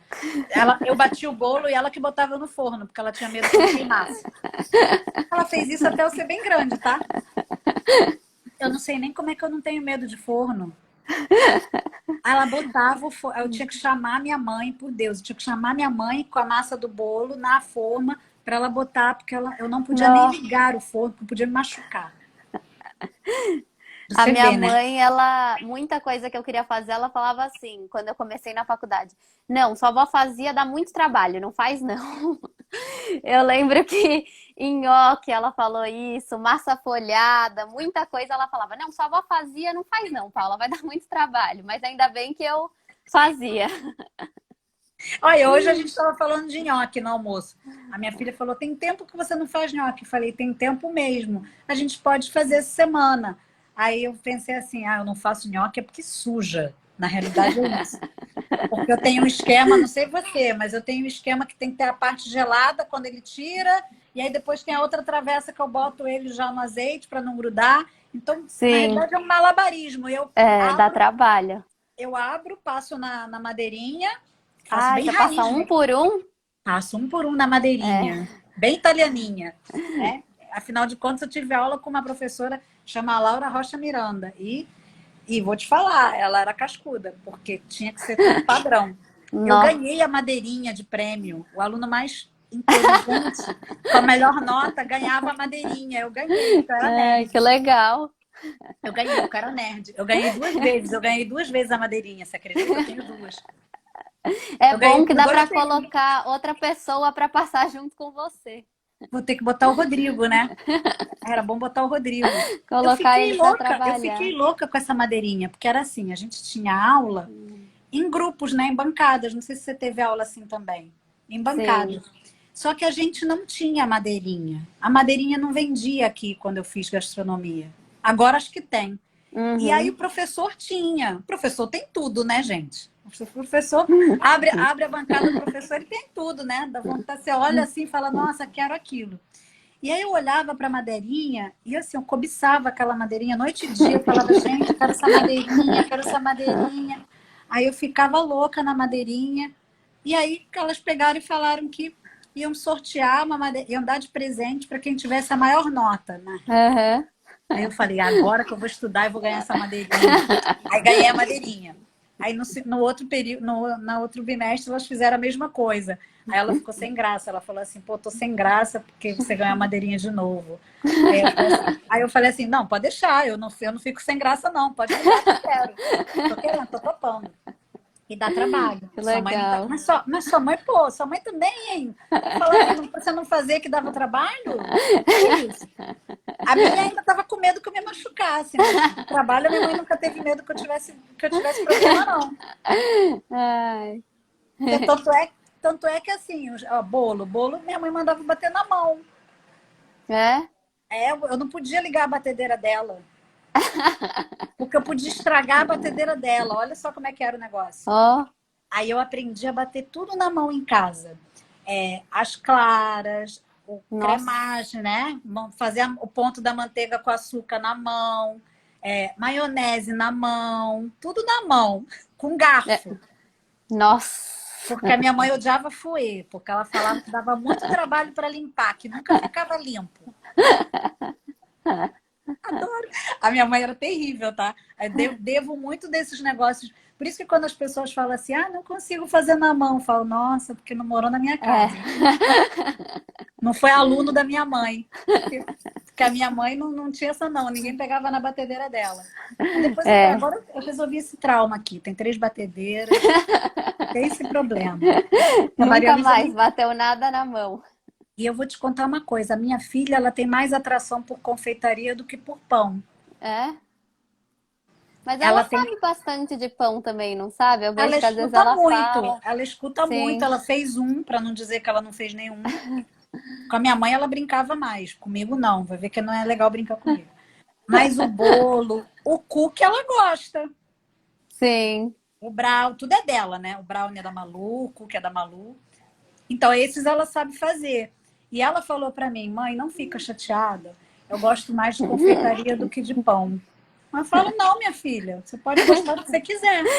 Eu batia o bolo e ela que botava no forno, porque ela tinha medo que eu queimasse. Ela fez isso até eu ser bem grande, tá? Eu não sei nem como é que eu não tenho medo de forno. Ela botava o forno. Eu tinha que chamar minha mãe, por Deus, eu tinha que chamar minha mãe com a massa do bolo na forma para ela botar, porque eu não podia nem Não. ligar o forno, porque podia me machucar. A Você minha vê, né? mãe, ela, muita coisa que eu queria fazer, ela falava assim, quando eu comecei na faculdade. Não, sua avó fazia, dá muito trabalho, não faz não. Eu lembro que em nhoque ela falou isso, massa folhada, muita coisa ela falava. Não, sua avó fazia, não faz não, Paula, vai dar muito trabalho. Mas ainda bem que eu fazia. Olha, hoje a gente estava falando de nhoque no almoço. A minha filha falou: tem tempo que você não faz nhoque. Eu falei: tem tempo mesmo. A gente pode fazer essa semana. Aí eu pensei assim: eu não faço nhoque é porque suja. Na realidade é isso. Porque eu tenho um esquema, não sei você, mas eu tenho um esquema que tem que ter a parte gelada quando ele tira, e aí depois tem a outra travessa que eu boto ele já no azeite para não grudar. Então, na Sim, realidade, é um malabarismo. dá trabalho. Eu abro, passo na madeirinha, faço Ah, bem você passa raiz um mesmo. por um? Passo um por um na É. madeirinha, bem italianinha, né? Afinal de contas, eu tive aula com uma professora chamada Laura Rocha Miranda. E vou te falar, ela era cascuda, porque tinha que ser tudo padrão. Eu Nossa, ganhei a madeirinha de prêmio. O aluno mais inteligente, com a melhor nota, ganhava a madeirinha. Eu ganhei, porque eu era ai, nerd. que legal. Eu ganhei, porque eu era nerd. Eu ganhei duas vezes. Eu ganhei duas vezes a madeirinha. Você acredita? Eu tenho duas. É Eu ganhei bom que por dá dois para prêmios. colocar outra pessoa para passar junto com você. Vou ter que botar o Rodrigo, né? Era bom botar o Rodrigo. Colocar ele para Eu fiquei trabalhar. louca com essa madeirinha, porque era assim, a gente tinha aula em grupos, né, em bancadas. Não sei se você teve aula assim também. Em Sim. bancadas. Só que a gente não tinha madeirinha. A madeirinha não vendia aqui quando eu fiz gastronomia. Agora acho que tem. E aí o Uhum. professor tinha. O professor tem tudo, né, gente? O professor abre a bancada do professor, ele tem tudo, né? Dá vontade, você olha assim e fala, nossa, quero aquilo. E aí eu olhava para a madeirinha e assim, eu cobiçava aquela madeirinha noite e dia. Eu falava, gente, quero essa madeirinha, quero essa madeirinha. Aí eu ficava louca na madeirinha. E aí elas pegaram e falaram que iam sortear uma madeira, iam dar de presente para quem tivesse a maior nota, né? Aham. Aí eu falei, agora que eu vou estudar e vou ganhar essa madeirinha. Aí ganhei a madeirinha. Aí no outro período, na outro bimestre, elas fizeram a mesma coisa. Aí ela ficou sem graça. Ela falou assim, pô, tô sem graça porque você ganhou a madeirinha de novo. Aí eu falei assim, não, pode deixar, eu não fico sem graça, não. Pode me dar que eu quero. Tô querendo, tô topando. E dá trabalho. Que Sua mãe não tá. legal. Mas sua mãe, pô, sua mãe também, hein? Tô falando que você não fazia que dava trabalho? Que isso? A minha ainda estava com medo que eu me machucasse, mas de trabalho a minha mãe nunca teve medo que eu tivesse problema, não. Ai. Porque tanto é que assim, ó, bolo, minha mãe mandava bater na mão. É? Eu não podia ligar a batedeira dela, porque eu podia estragar a batedeira dela. Olha só como é que era o negócio. Ó, Aí eu aprendi a bater tudo na mão em casa. As claras, o nossa. cremagem, né? Fazer o ponto da manteiga com açúcar na mão, maionese na mão, tudo na mão, com É, garfo. nossa. Porque a minha mãe odiava fouet, porque ela falava que dava muito trabalho para limpar, que nunca ficava limpo. Adoro. A minha mãe era terrível, tá? Eu devo muito desses negócios. Por isso que quando as pessoas falam assim, não consigo fazer na mão, eu falo, nossa, porque não morou na minha É. casa. Não foi aluno da minha mãe. Porque a minha mãe não tinha essa, não. Ninguém pegava na batedeira dela. Mas depois, É. agora eu resolvi esse trauma aqui. Tem 3 batedeiras, tem esse problema. A Nunca Mariana já mais nem... bateu nada na mão. E eu vou te contar uma coisa. A minha filha, ela tem mais atração por confeitaria do que por pão. É? Mas ela Ela tem sabe bastante de pão também, não sabe? Eu Ela vejo que às vezes escuta ela muito, fala. ela escuta muito. Sim. Ela fez um, para não dizer que ela não fez nenhum. Com a minha mãe ela brincava mais, comigo não. Vai ver que não é legal brincar comigo. Mas o bolo, o cookie ela gosta. Sim. O brownie, tudo é dela, né? O brownie é da Malu, o cookie é da Malu. Então esses ela sabe fazer. E ela falou para mim, mãe, não fica chateada. Eu gosto mais de confeitaria do que de pão. Mas eu falo, não, minha filha, você pode gostar do que você quiser.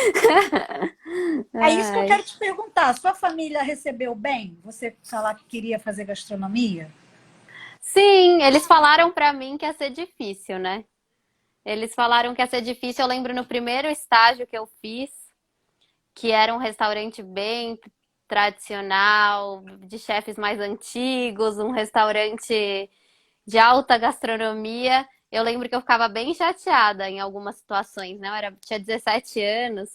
É isso que eu Ai. quero te perguntar. Sua família recebeu bem? Você falar que queria fazer gastronomia? Sim, eles falaram pra mim que ia ser difícil, né? Eles falaram que ia ser difícil. Eu lembro no primeiro estágio que eu fiz, que era um restaurante bem tradicional, de chefes mais antigos, um restaurante de alta gastronomia. Eu lembro que eu ficava bem chateada em algumas situações, né? Tinha 17 anos,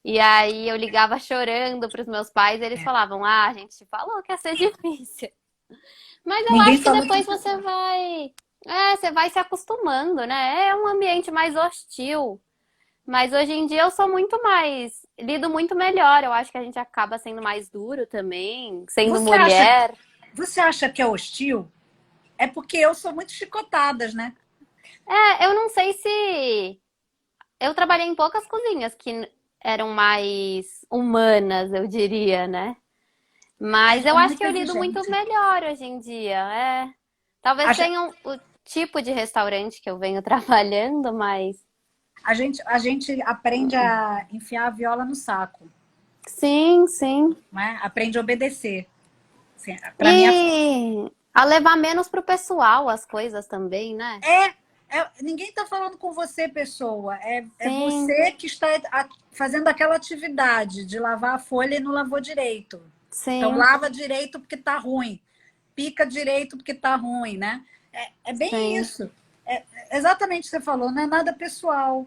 e aí eu ligava chorando para os meus pais, e eles É. falavam: Ah, a gente te falou que ia ser difícil. Mas eu Ninguém acho que falou depois que. você vai. Você vai se acostumando, né? É um ambiente mais hostil. Mas hoje em dia eu sou muito mais. Lido muito melhor. Eu acho que a gente acaba sendo mais duro também, sendo Você acha, mulher. você acha que é hostil? É porque eu sou muito chicotadas, né? Eu não sei se. Eu trabalhei em poucas cozinhas que eram mais humanas, eu diria, né? Mas eu É acho que muito eu lido muito exigente. melhor hoje em dia. Talvez A, tenha o tipo de restaurante que eu venho trabalhando, mas a gente aprende a enfiar a viola no saco, sim, sim. né? Aprende a obedecer. Assim, para mim, E a levar menos pro pessoal as coisas também, né? ninguém está falando com você, pessoa. É Sim, você que está fazendo aquela atividade de lavar a folha e não lavou direito. Então, sim, lava direito porque está ruim. Pica direito porque está ruim, né? É bem sim. isso. Exatamente o que você falou, não é nada pessoal.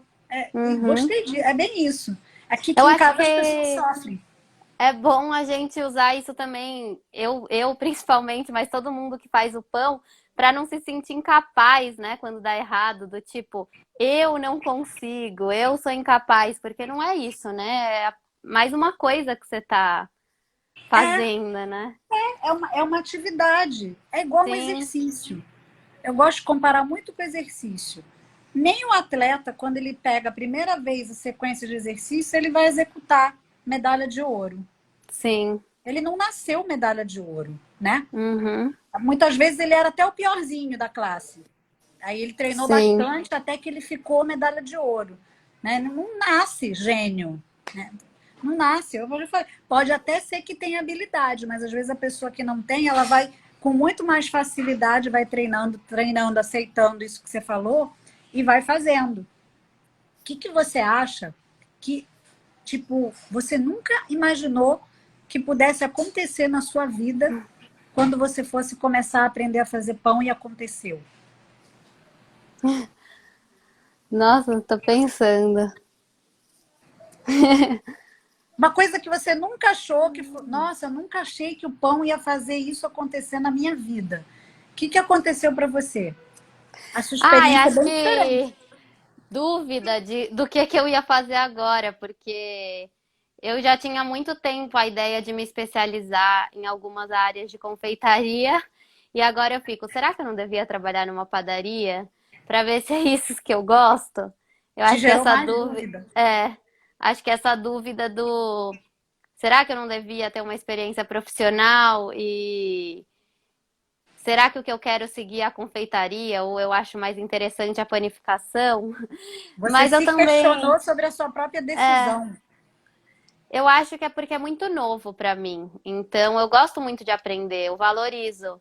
E Uhum. gostei disso, é bem isso. Aqui que Eu em acho casa as pessoas que sofrem. é bom a gente usar isso também, eu principalmente, mas todo mundo que faz o pão, para não se sentir incapaz, né, quando dá errado, do tipo, eu não consigo, eu sou incapaz, porque não é isso, né? É mais uma coisa que você tá É, fazendo, né? é uma atividade. É igual um Sim, exercício. Eu gosto de comparar muito com exercício. Nem o atleta, quando ele pega a primeira vez a sequência de exercício, ele vai executar medalha de ouro. sim. Ele não nasceu medalha de ouro, né? Uhum. Muitas vezes ele era até o piorzinho da classe. Aí ele treinou Sim. bastante até que ele ficou medalha de ouro. Né? Não nasce gênio. Né? Não nasce. Pode até ser que tenha habilidade, mas às vezes a pessoa que não tem, ela vai com muito mais facilidade, vai treinando, treinando, aceitando isso que você falou e vai fazendo. O que você acha que, tipo, você nunca imaginou que pudesse acontecer na sua vida quando você fosse começar a aprender a fazer pão e aconteceu? Nossa, tô pensando. Uma coisa que você nunca achou que, nossa, eu nunca achei que o pão ia fazer isso acontecer na minha vida. O que aconteceu para você? A sua experiência é Acho bem diferente. que dúvida do que eu ia fazer agora, porque eu já tinha há muito tempo a ideia de me especializar em algumas áreas de confeitaria e agora eu fico, será que eu não devia trabalhar numa padaria para ver se é isso que eu gosto? Eu Te acho que gerou essa mais dúvida dúvida. acho que essa dúvida do será que eu não devia ter uma experiência profissional e será que o que eu quero seguir é a confeitaria ou eu acho mais interessante a panificação? Você Mas eu se também questionou sobre a sua própria é, decisão. eu acho que é porque é muito novo para mim. Então, eu gosto muito de aprender, eu valorizo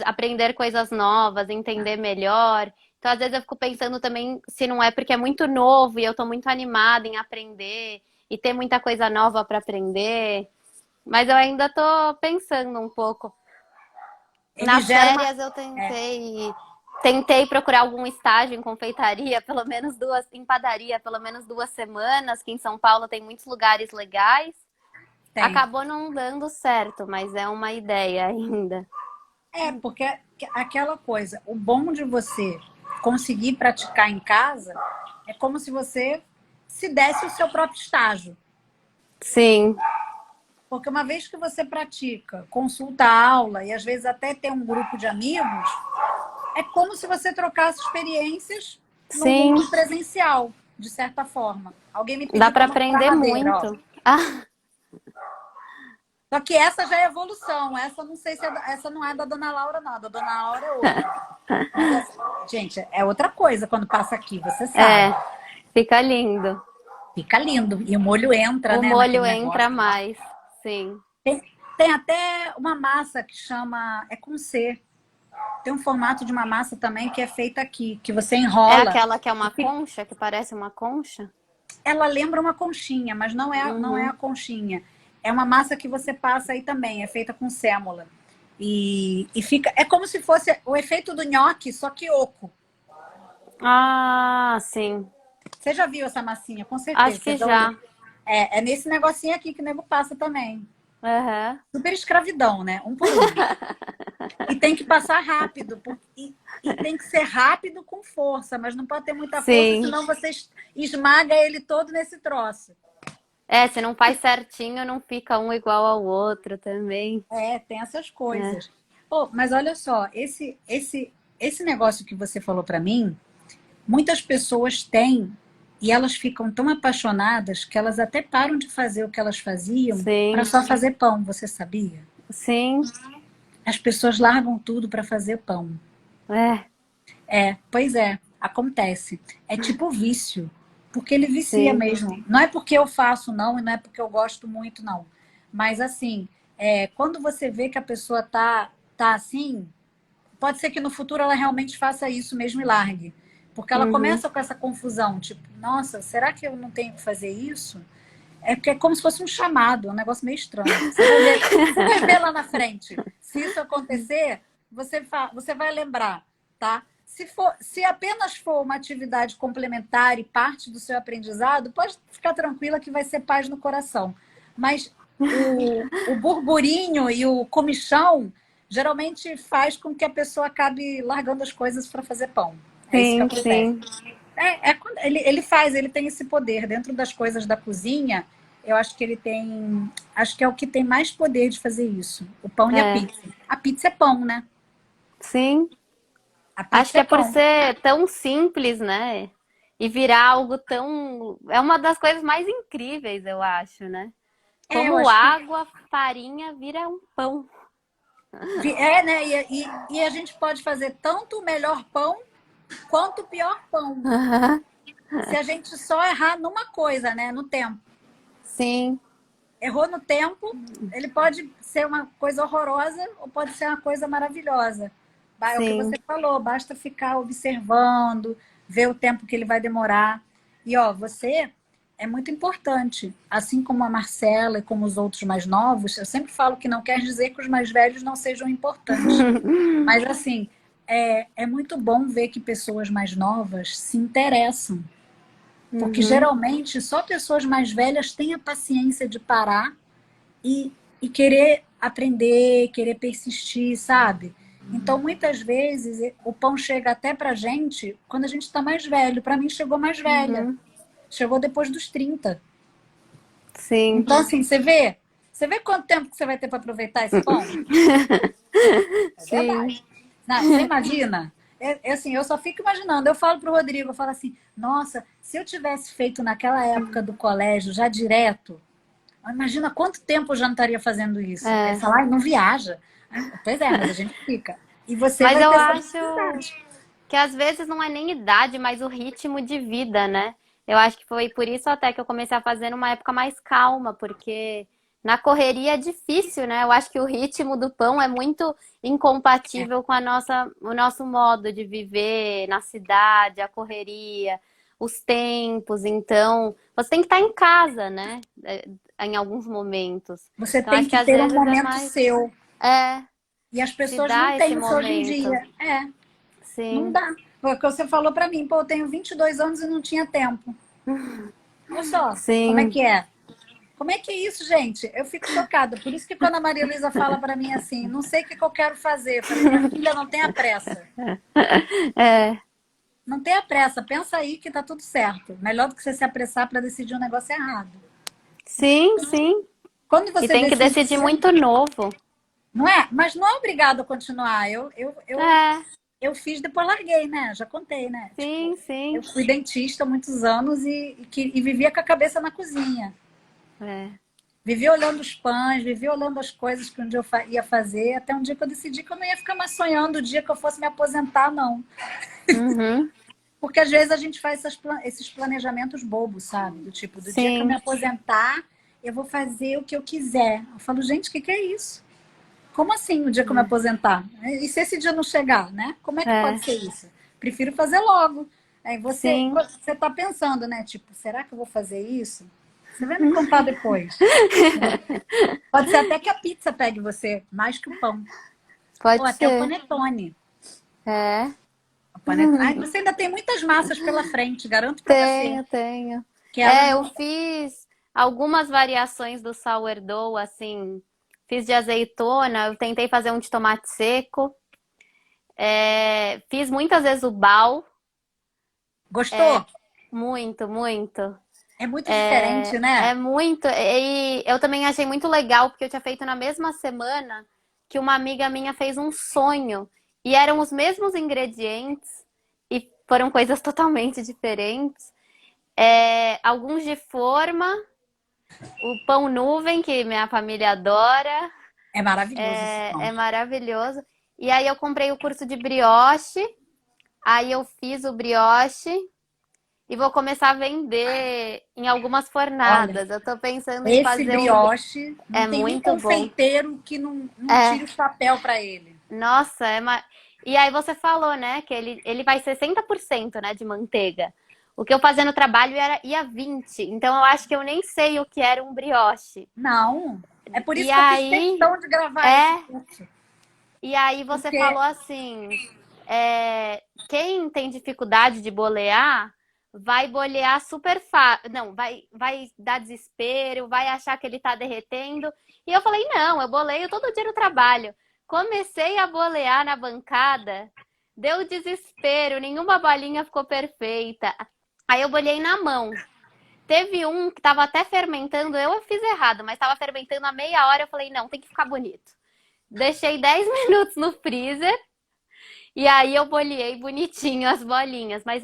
aprender coisas novas, entender melhor. Então, às vezes eu fico pensando também se não é porque é muito novo e eu tô muito animada em aprender e ter muita coisa nova para aprender. Mas eu ainda tô pensando um pouco. Ele Nas gera uma. férias eu É, tentei procurar algum estágio em confeitaria, pelo menos duas, em padaria, pelo menos 2 semanas, que em São Paulo tem muitos lugares legais. tem. Acabou não dando certo, mas é uma ideia ainda. Porque aquela coisa, o bom de você conseguir praticar em casa é como se você se desse o seu próprio estágio. Sim, Porque uma vez que você pratica, consulta a aula e às vezes até tem um grupo de amigos, é como se você trocasse experiências no sim, mundo presencial, de certa forma. Alguém me dá pediu para para mostrar aprender madeira, ó. muito. Ah, Só que essa já é evolução. Essa não sei se essa não é da Dona Laura, não. A da Dona Laura é outra. Mas, gente, é outra coisa quando passa aqui, você sabe. é. Fica lindo. Fica lindo. E o molho entra, O né, naquele molho entra negócio. mais. Sim. Tem, tem até uma massa que chama, é com C. Tem um formato de uma massa também que é feita aqui, que você É enrola. aquela que é uma concha, que parece uma concha? Ela lembra uma conchinha, mas não é a Uhum. conchinha. É uma massa que você passa aí também, é feita com sêmola. E fica. É como se fosse o efeito do nhoque, só que oco. Ah, sim. Você já viu essa massinha, com certeza. Acho Você que já olhou. já. É nesse negocinho aqui que o nego passa também. Aham. Super escravidão, né? Um por um. E tem que passar rápido. E tem que ser rápido com força, mas não pode ter muita força, Sim. senão você esmaga ele todo nesse troço. É, se não faz certinho, não fica um igual ao outro também. Tem essas É. coisas. Pô, mas olha só, esse negócio que você falou para mim, muitas pessoas têm e elas ficam tão apaixonadas que elas até param de fazer o que elas faziam para Sim. só fazer pão, você sabia? Sim. As pessoas largam tudo para fazer pão. É. Pois é, acontece. É tipo vício, porque ele vicia Sim. mesmo. Não é porque eu faço, não, e não é porque eu gosto muito, não. Mas assim, quando você vê que a pessoa tá assim, pode ser que no futuro ela realmente faça isso mesmo e largue. Porque ela Uhum. começa com essa confusão, tipo, nossa, será que eu não tenho que fazer isso? É porque é como se fosse um chamado, um negócio meio estranho. Você vai ver lá na frente. Se isso acontecer, você vai lembrar, tá? Se apenas for uma atividade complementar e parte do seu aprendizado, pode ficar tranquila que vai ser paz no coração. Mas o burburinho e o comichão geralmente faz com que a pessoa acabe largando as coisas para fazer pão. É isso que Sim, acontece. sim. Ele tem esse poder dentro das coisas da cozinha. Eu acho que acho que é o que tem mais poder de fazer isso. O pão e a É. pizza. A pizza é pão, né? Sim. A Acho pizza que é é por pão. ser tão simples, né? E virar algo tão. É uma das coisas mais incríveis, eu acho, né? Eu Como acho que água, farinha vira um pão. né? E a gente pode fazer tanto o melhor pão quanto o pior pão. Se a gente só errar numa coisa, né? No tempo. Sim, Errou no tempo, ele pode ser uma coisa horrorosa ou pode ser uma coisa maravilhosa. É o que sim. você falou, basta ficar observando, ver o tempo que ele vai demorar. E ó, você é muito importante, assim como a Marcela e como os outros mais novos. Eu sempre falo que não quer dizer que os mais velhos não sejam importantes, mas assim, é muito bom ver que pessoas mais novas se interessam, porque Uhum. geralmente só pessoas mais velhas têm a paciência de parar e querer aprender, querer persistir, sabe? Então, muitas vezes, o pão chega até pra gente quando a gente está mais velho. Para mim, chegou mais velha. Uhum. Chegou depois dos 30. Sim. Então, assim, você vê quanto tempo que você vai ter para aproveitar esse pão? É Sim. verdade. Não, você imagina? Assim, eu só fico imaginando. Eu falo pro Rodrigo, eu falo assim, nossa, se eu tivesse feito naquela época do colégio já direto, imagina quanto tempo eu já não estaria fazendo isso. Aí ele É. fala, ai, não viaja. Pois é, mas a gente fica. E você Mas vai eu ter essa acho oportunidade. que às vezes não é nem idade, mas o ritmo de vida, né? Eu acho que foi por isso até que eu comecei a fazer numa época mais calma, porque na correria é difícil, né? Eu acho que o ritmo do pão é muito incompatível com o nosso modo de viver na cidade, a correria, os tempos. Então, você tem que estar em casa, né? Em alguns momentos. Você Então, tem acho que que às ter um vezes é momento mais. seu. É, E as se pessoas não dá esse têm isso hoje em momento. dia. Não Sim. dá. Foi o que você falou para mim, pô, eu tenho 22 anos e não tinha tempo. Olha só, como é Sim. que é? Como é que é isso, gente? Eu fico chocada. Por isso que quando a Maria Luísa fala para mim assim, não sei o que eu quero fazer, eu falei, minha filha, não tenha pressa. É, Não tenha pressa, pensa aí que tá tudo certo. Melhor do que você se apressar para decidir um negócio errado. sim, sim. Quando E você tem que decide decidir cedo, muito novo. não é? Mas não é obrigado a continuar. É, Eu fiz, depois larguei, né? Já contei, né? Tipo, sim, sim. eu fui dentista há muitos anos e vivia com a cabeça na cozinha. É. Vivia olhando os pães, vivia olhando as coisas que um dia eu ia fazer, até um dia que eu decidi que eu não ia ficar mais sonhando o dia que eu fosse me aposentar, não. Uhum. Porque às vezes a gente faz esses planejamentos bobos, sabe? Do tipo, do dia que eu me Sim, aposentar, eu vou fazer o que eu quiser. Eu falo, gente, o que é isso? Como assim o dia que eu me aposentar? E se esse dia não chegar, né? Como é que pode é, ser isso? Prefiro fazer logo. Aí você sim. você tá pensando, né? Tipo, será que eu vou fazer isso? Você vai me contar depois. Pode ser até que a pizza pegue você, mais que o pão. Ou Pode até o ser. panetone. É. O panetone. Ai, você ainda tem muitas massas pela frente, garanto para você. Tenho, tenho. Que elas É, eu vão. fiz algumas variações do sourdough, assim. Fiz de azeitona, eu tentei fazer um de tomate seco. Fiz muitas vezes o bal, Gostou? muito, muito. É muito diferente, É né? muito. E eu também achei muito legal, porque eu tinha feito na mesma semana que uma amiga minha fez um sonho. E eram os mesmos ingredientes, e foram coisas totalmente diferentes. Alguns de forma, o pão nuvem, que minha família adora, É maravilhoso esse é pão. maravilhoso. E aí eu comprei o curso de brioche, aí eu fiz o brioche e vou começar a vender em algumas Olha, fornadas. Eu tô pensando em esse fazer um. brioche, não É tem nem muito bom. confeiteiro que não tire É, o chapéu para ele. nossa, E aí você falou, né, que ele vai 60%, né, de manteiga. O que eu fazia no trabalho ia 20. Então eu acho que eu nem sei o que era um brioche. Não. É por E isso que eu fiz aí, questão de gravar esse é, curso. e aí você Porque falou assim, quem tem dificuldade de bolear, vai bolear super fácil. Não, vai dar desespero, vai achar que ele tá derretendo. E eu falei, não, eu boleio todo dia no trabalho. Comecei a bolear na bancada, deu desespero, nenhuma bolinha ficou perfeita. Aí eu bolei na mão. Teve um que tava até fermentando, eu fiz errado, mas tava fermentando a meia hora, eu falei, não, tem que ficar bonito. Deixei 10 minutos no freezer e aí eu bolhei bonitinho as bolinhas, mas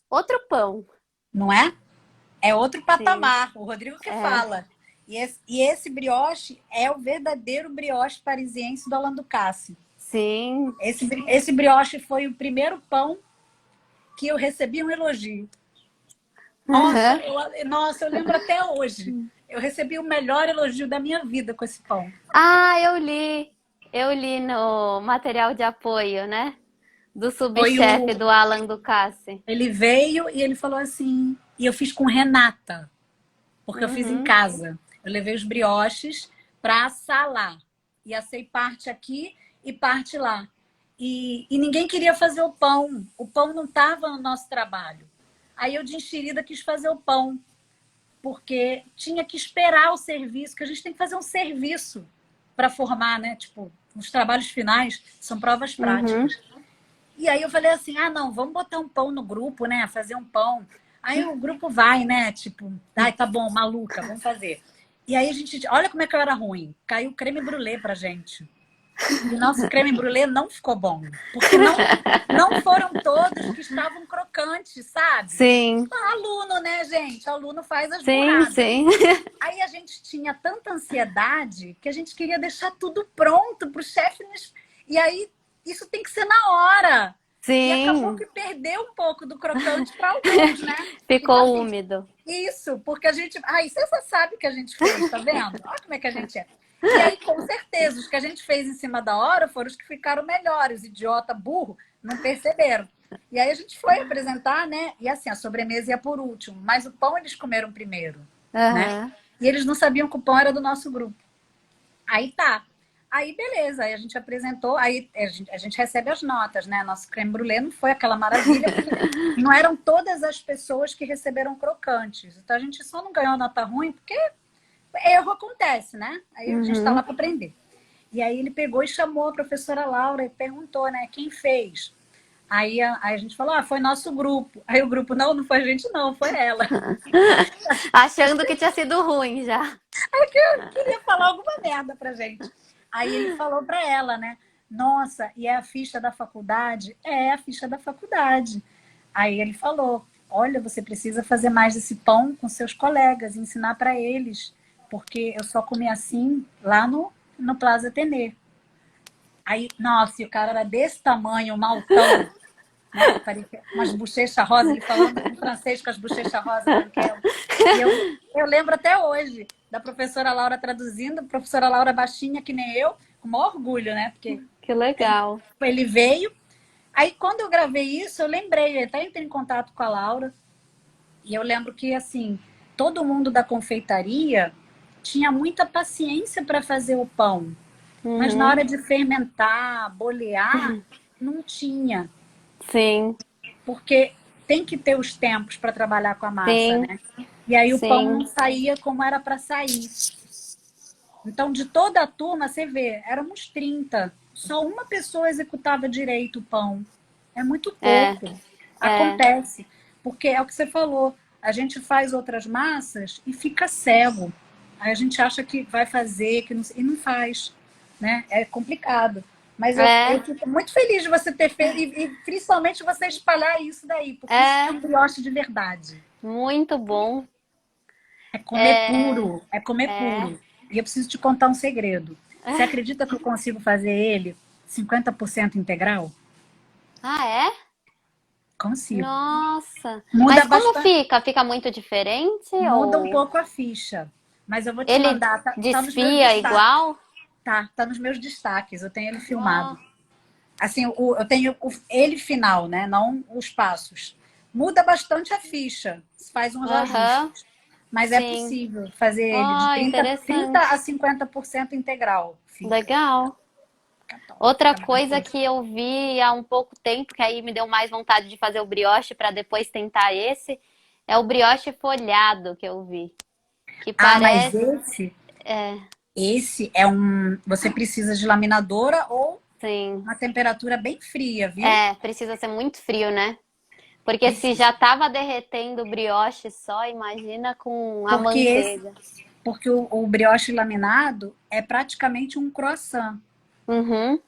outro pão. não é? É outro Sim, patamar. O Rodrigo que é, fala. E esse brioche é o verdadeiro brioche parisiense do Alain Ducasse. sim. Esse brioche foi o primeiro pão que eu recebi um elogio. Nossa, Aham. eu lembro até hoje. Eu recebi o melhor elogio da minha vida com esse pão. Ah, eu li no material de apoio, né? Do Foi subchefe o. do Alan Ducasse. Ele veio e ele falou assim. E eu fiz com Renata, porque eu fiz em Uhum, casa. Eu levei os brioches para assar lá. E assei parte aqui e parte lá. E ninguém queria fazer o pão. O pão não estava no nosso trabalho. Aí eu, de enxerida, quis fazer o pão. Porque tinha que esperar o serviço, que a gente tem que fazer um serviço para formar, né? Tipo, os trabalhos finais são provas uhum. práticas. E aí eu falei assim: ah, não, vamos botar um pão no grupo, né? Fazer um pão. Aí o grupo vai, né? Tipo, ai, tá bom, maluca, vamos fazer. E aí a gente, olha como é que eu era ruim. Caiu creme brulee pra gente. E nosso creme brulee não ficou bom, porque não foram todos que estavam crocantes, sabe? Sim, Aluno, né, gente? Aluno faz as sim, burradas. sim. Aí a gente tinha tanta ansiedade que a gente queria deixar tudo pronto para o chefe. E aí isso tem que ser na hora. E acabou Sim, que perdeu um pouco do crocante para alguns, né? Então, ficou assim, úmido. isso, porque a gente. Aí você só sabe o que a gente fez, tá vendo? Olha como é que a gente é. E aí, com certeza, os que a gente fez em cima da hora foram os que ficaram melhores. Idiota, burro, não perceberam. E aí a gente foi apresentar, né? E assim, a sobremesa ia por último, mas o pão eles comeram primeiro, né? Aham. E eles não sabiam que o pão era do nosso grupo. Aí tá. Aí beleza, aí a gente apresentou, aí a gente recebe as notas, né? Nosso creme brulee não foi aquela maravilha, porque não eram todas as pessoas que receberam crocantes. Então a gente só não ganhou nota ruim porque erro acontece, né? Aí a gente está lá Uhum. para aprender. E aí ele pegou e chamou a professora Laura e perguntou, né, quem fez? Aí a gente falou, foi nosso grupo. Aí o grupo, não foi a gente não, foi ela. Achando que tinha sido ruim já. Queria falar alguma merda pra gente. Aí ele falou pra ela, né, nossa, e é a ficha da faculdade? É a ficha da faculdade. Aí ele falou, olha, você precisa fazer mais esse pão com seus colegas, ensinar para eles, porque eu só comi assim lá no Plaza Atene. Aí, nossa, e o cara era desse tamanho, maltão. né? Parecia umas bochechas rosas, ele falando em francês com as bochechas rosas branquelas. E eu lembro até hoje da professora Laura traduzindo, a professora Laura baixinha, que nem eu, com o maior orgulho, né? Porque Que legal. ele veio. Aí, quando eu gravei isso, eu lembrei, eu até entrei em contato com a Laura, e eu lembro que, assim, todo mundo da confeitaria tinha muita paciência para fazer o pão, mas na Uhum. hora de fermentar, bolear, não tinha, Sim, porque tem que ter os tempos para trabalhar com a massa, sim, né? E aí o pão não sim. saía como era para sair. Então, de toda a turma, você vê, éramos 30. Só uma pessoa executava direito o pão. É muito É, pouco. é, Acontece. Porque é o que você falou. A gente faz outras massas e fica cego. Aí a gente acha que vai fazer, que não, e não faz. Né? É complicado. Mas eu é, fico muito feliz de você ter feito, e principalmente você espalhar isso daí, porque isso é é um brioche de verdade. muito bom. É comer É, puro, é comer é. puro. E eu preciso te contar um segredo. Você acredita que eu consigo fazer ele 50% integral? Ah, é? Consigo. Nossa. Muda Mas como bastante, fica? Fica muito diferente muda um ou pouco a ficha. Mas eu vou te ele mandar, tá nos meus desfia destaques. igual? Tá nos meus destaques, eu tenho ele filmado. Nossa. Assim, eu tenho ele final, né? Não os passos. Muda bastante a ficha, faz uns Aham, ajustes. Mas é sim. possível fazer ele de Oh, 30 a interessante. 50% integral. Fica. Legal. Fica top, Outra fica coisa maravilhoso. que eu vi há um pouco tempo, que aí me deu mais vontade de fazer o brioche para depois tentar esse, é o brioche folhado que eu vi. Que Ah, mas parece. É, esse é um. Você precisa de laminadora ou sim. uma temperatura bem fria, viu? É, precisa ser muito frio, né? Porque se Precisa. já tava derretendo o brioche só, imagina com a Porque manteiga. porque o brioche laminado é praticamente um croissant. Uhum,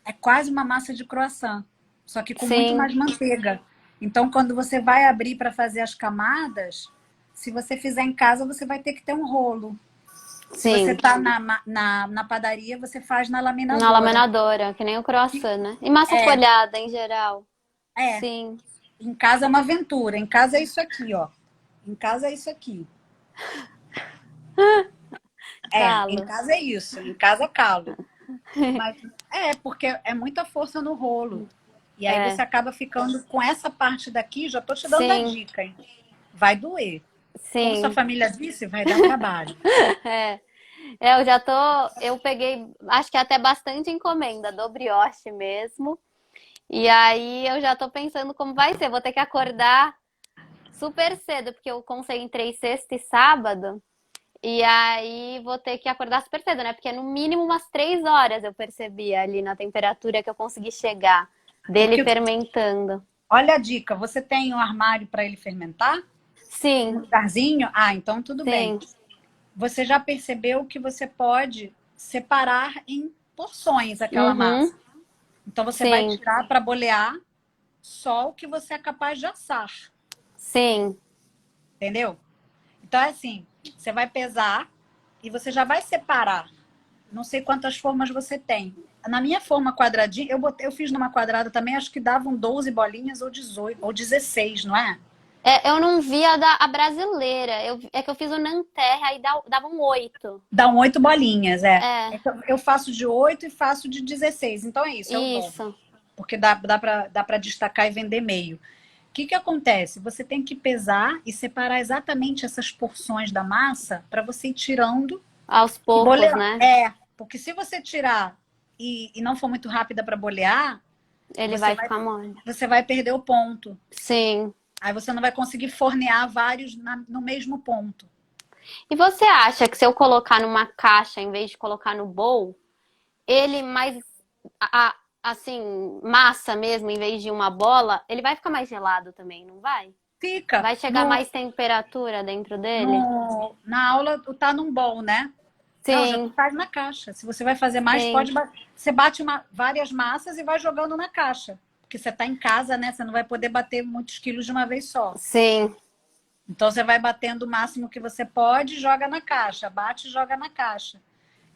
É quase uma massa de croissant, só que com muito sim, mais manteiga. Então, quando você vai abrir para fazer as camadas, se você fizer em casa, você vai ter que ter um rolo. Se você sim. está na padaria, você faz na Na laminadora. laminadora, que nem o croissant, né? E massa É, folhada em geral. é. Sim. Em casa é uma aventura. Em casa é isso aqui, ó. Em casa é isso aqui. Em Calo. casa é isso. Em casa é calo. Mas porque é muita força no rolo. E aí É, você acaba ficando com essa parte daqui, já tô te dando a sim, dica, hein? Vai doer. Como sua sim. família disse, vai dar trabalho. É. É, eu já tô. Eu peguei, acho que até bastante encomenda do brioche mesmo. E aí eu já tô pensando como vai ser. Vou ter que acordar super cedo, porque eu concentrei sexta e sábado. E aí vou ter que acordar super cedo, né? Porque no mínimo umas 3 horas eu percebi ali na temperatura que eu consegui chegar dele Porque, fermentando. olha a dica, você tem um armário para ele fermentar? Um Sim, lugarzinho? Ah, então tudo bem. sim, Você já percebeu que você pode separar em porções aquela uhum, massa. Então você vai sim, tirar para bolear só o que você é capaz de assar, sim, entendeu? Então é assim, você vai pesar e você já vai separar. Não sei quantas formas você tem. Na minha forma quadradinha, eu fiz numa quadrada também, acho que davam 12 bolinhas ou 18, ou 16, não é? É, eu não vi a brasileira. É que eu fiz o Nanterre, aí davam 8. Dão 8 bolinhas, é. É, Eu faço de 8 e faço de 16. Então é isso, é o dobro. isso. Porque dá para destacar e vender meio. O que acontece? Você tem que pesar e separar exatamente essas porções da massa para você ir tirando Aos e poucos, bolear. né? Porque se você tirar e não for muito rápida para bolear, Ele você vai vai, ficar mole. você vai perder o ponto. Sim. Aí você não vai conseguir fornear vários no mesmo ponto. E você acha que se eu colocar numa caixa em vez de colocar no bowl, ele mais assim, massa mesmo, em vez de uma bola, ele vai ficar mais gelado também, não vai? Fica Vai chegar mais temperatura dentro dele? na aula, tá num bol, né? Não, já Sim, faz na caixa. Se você vai fazer mais, sim, você bate várias massas e vai jogando na caixa. Porque você está em casa, né? Você não vai poder bater muitos quilos de uma vez só. sim. Então você vai batendo o máximo que você pode e joga na caixa. Bate e joga na caixa.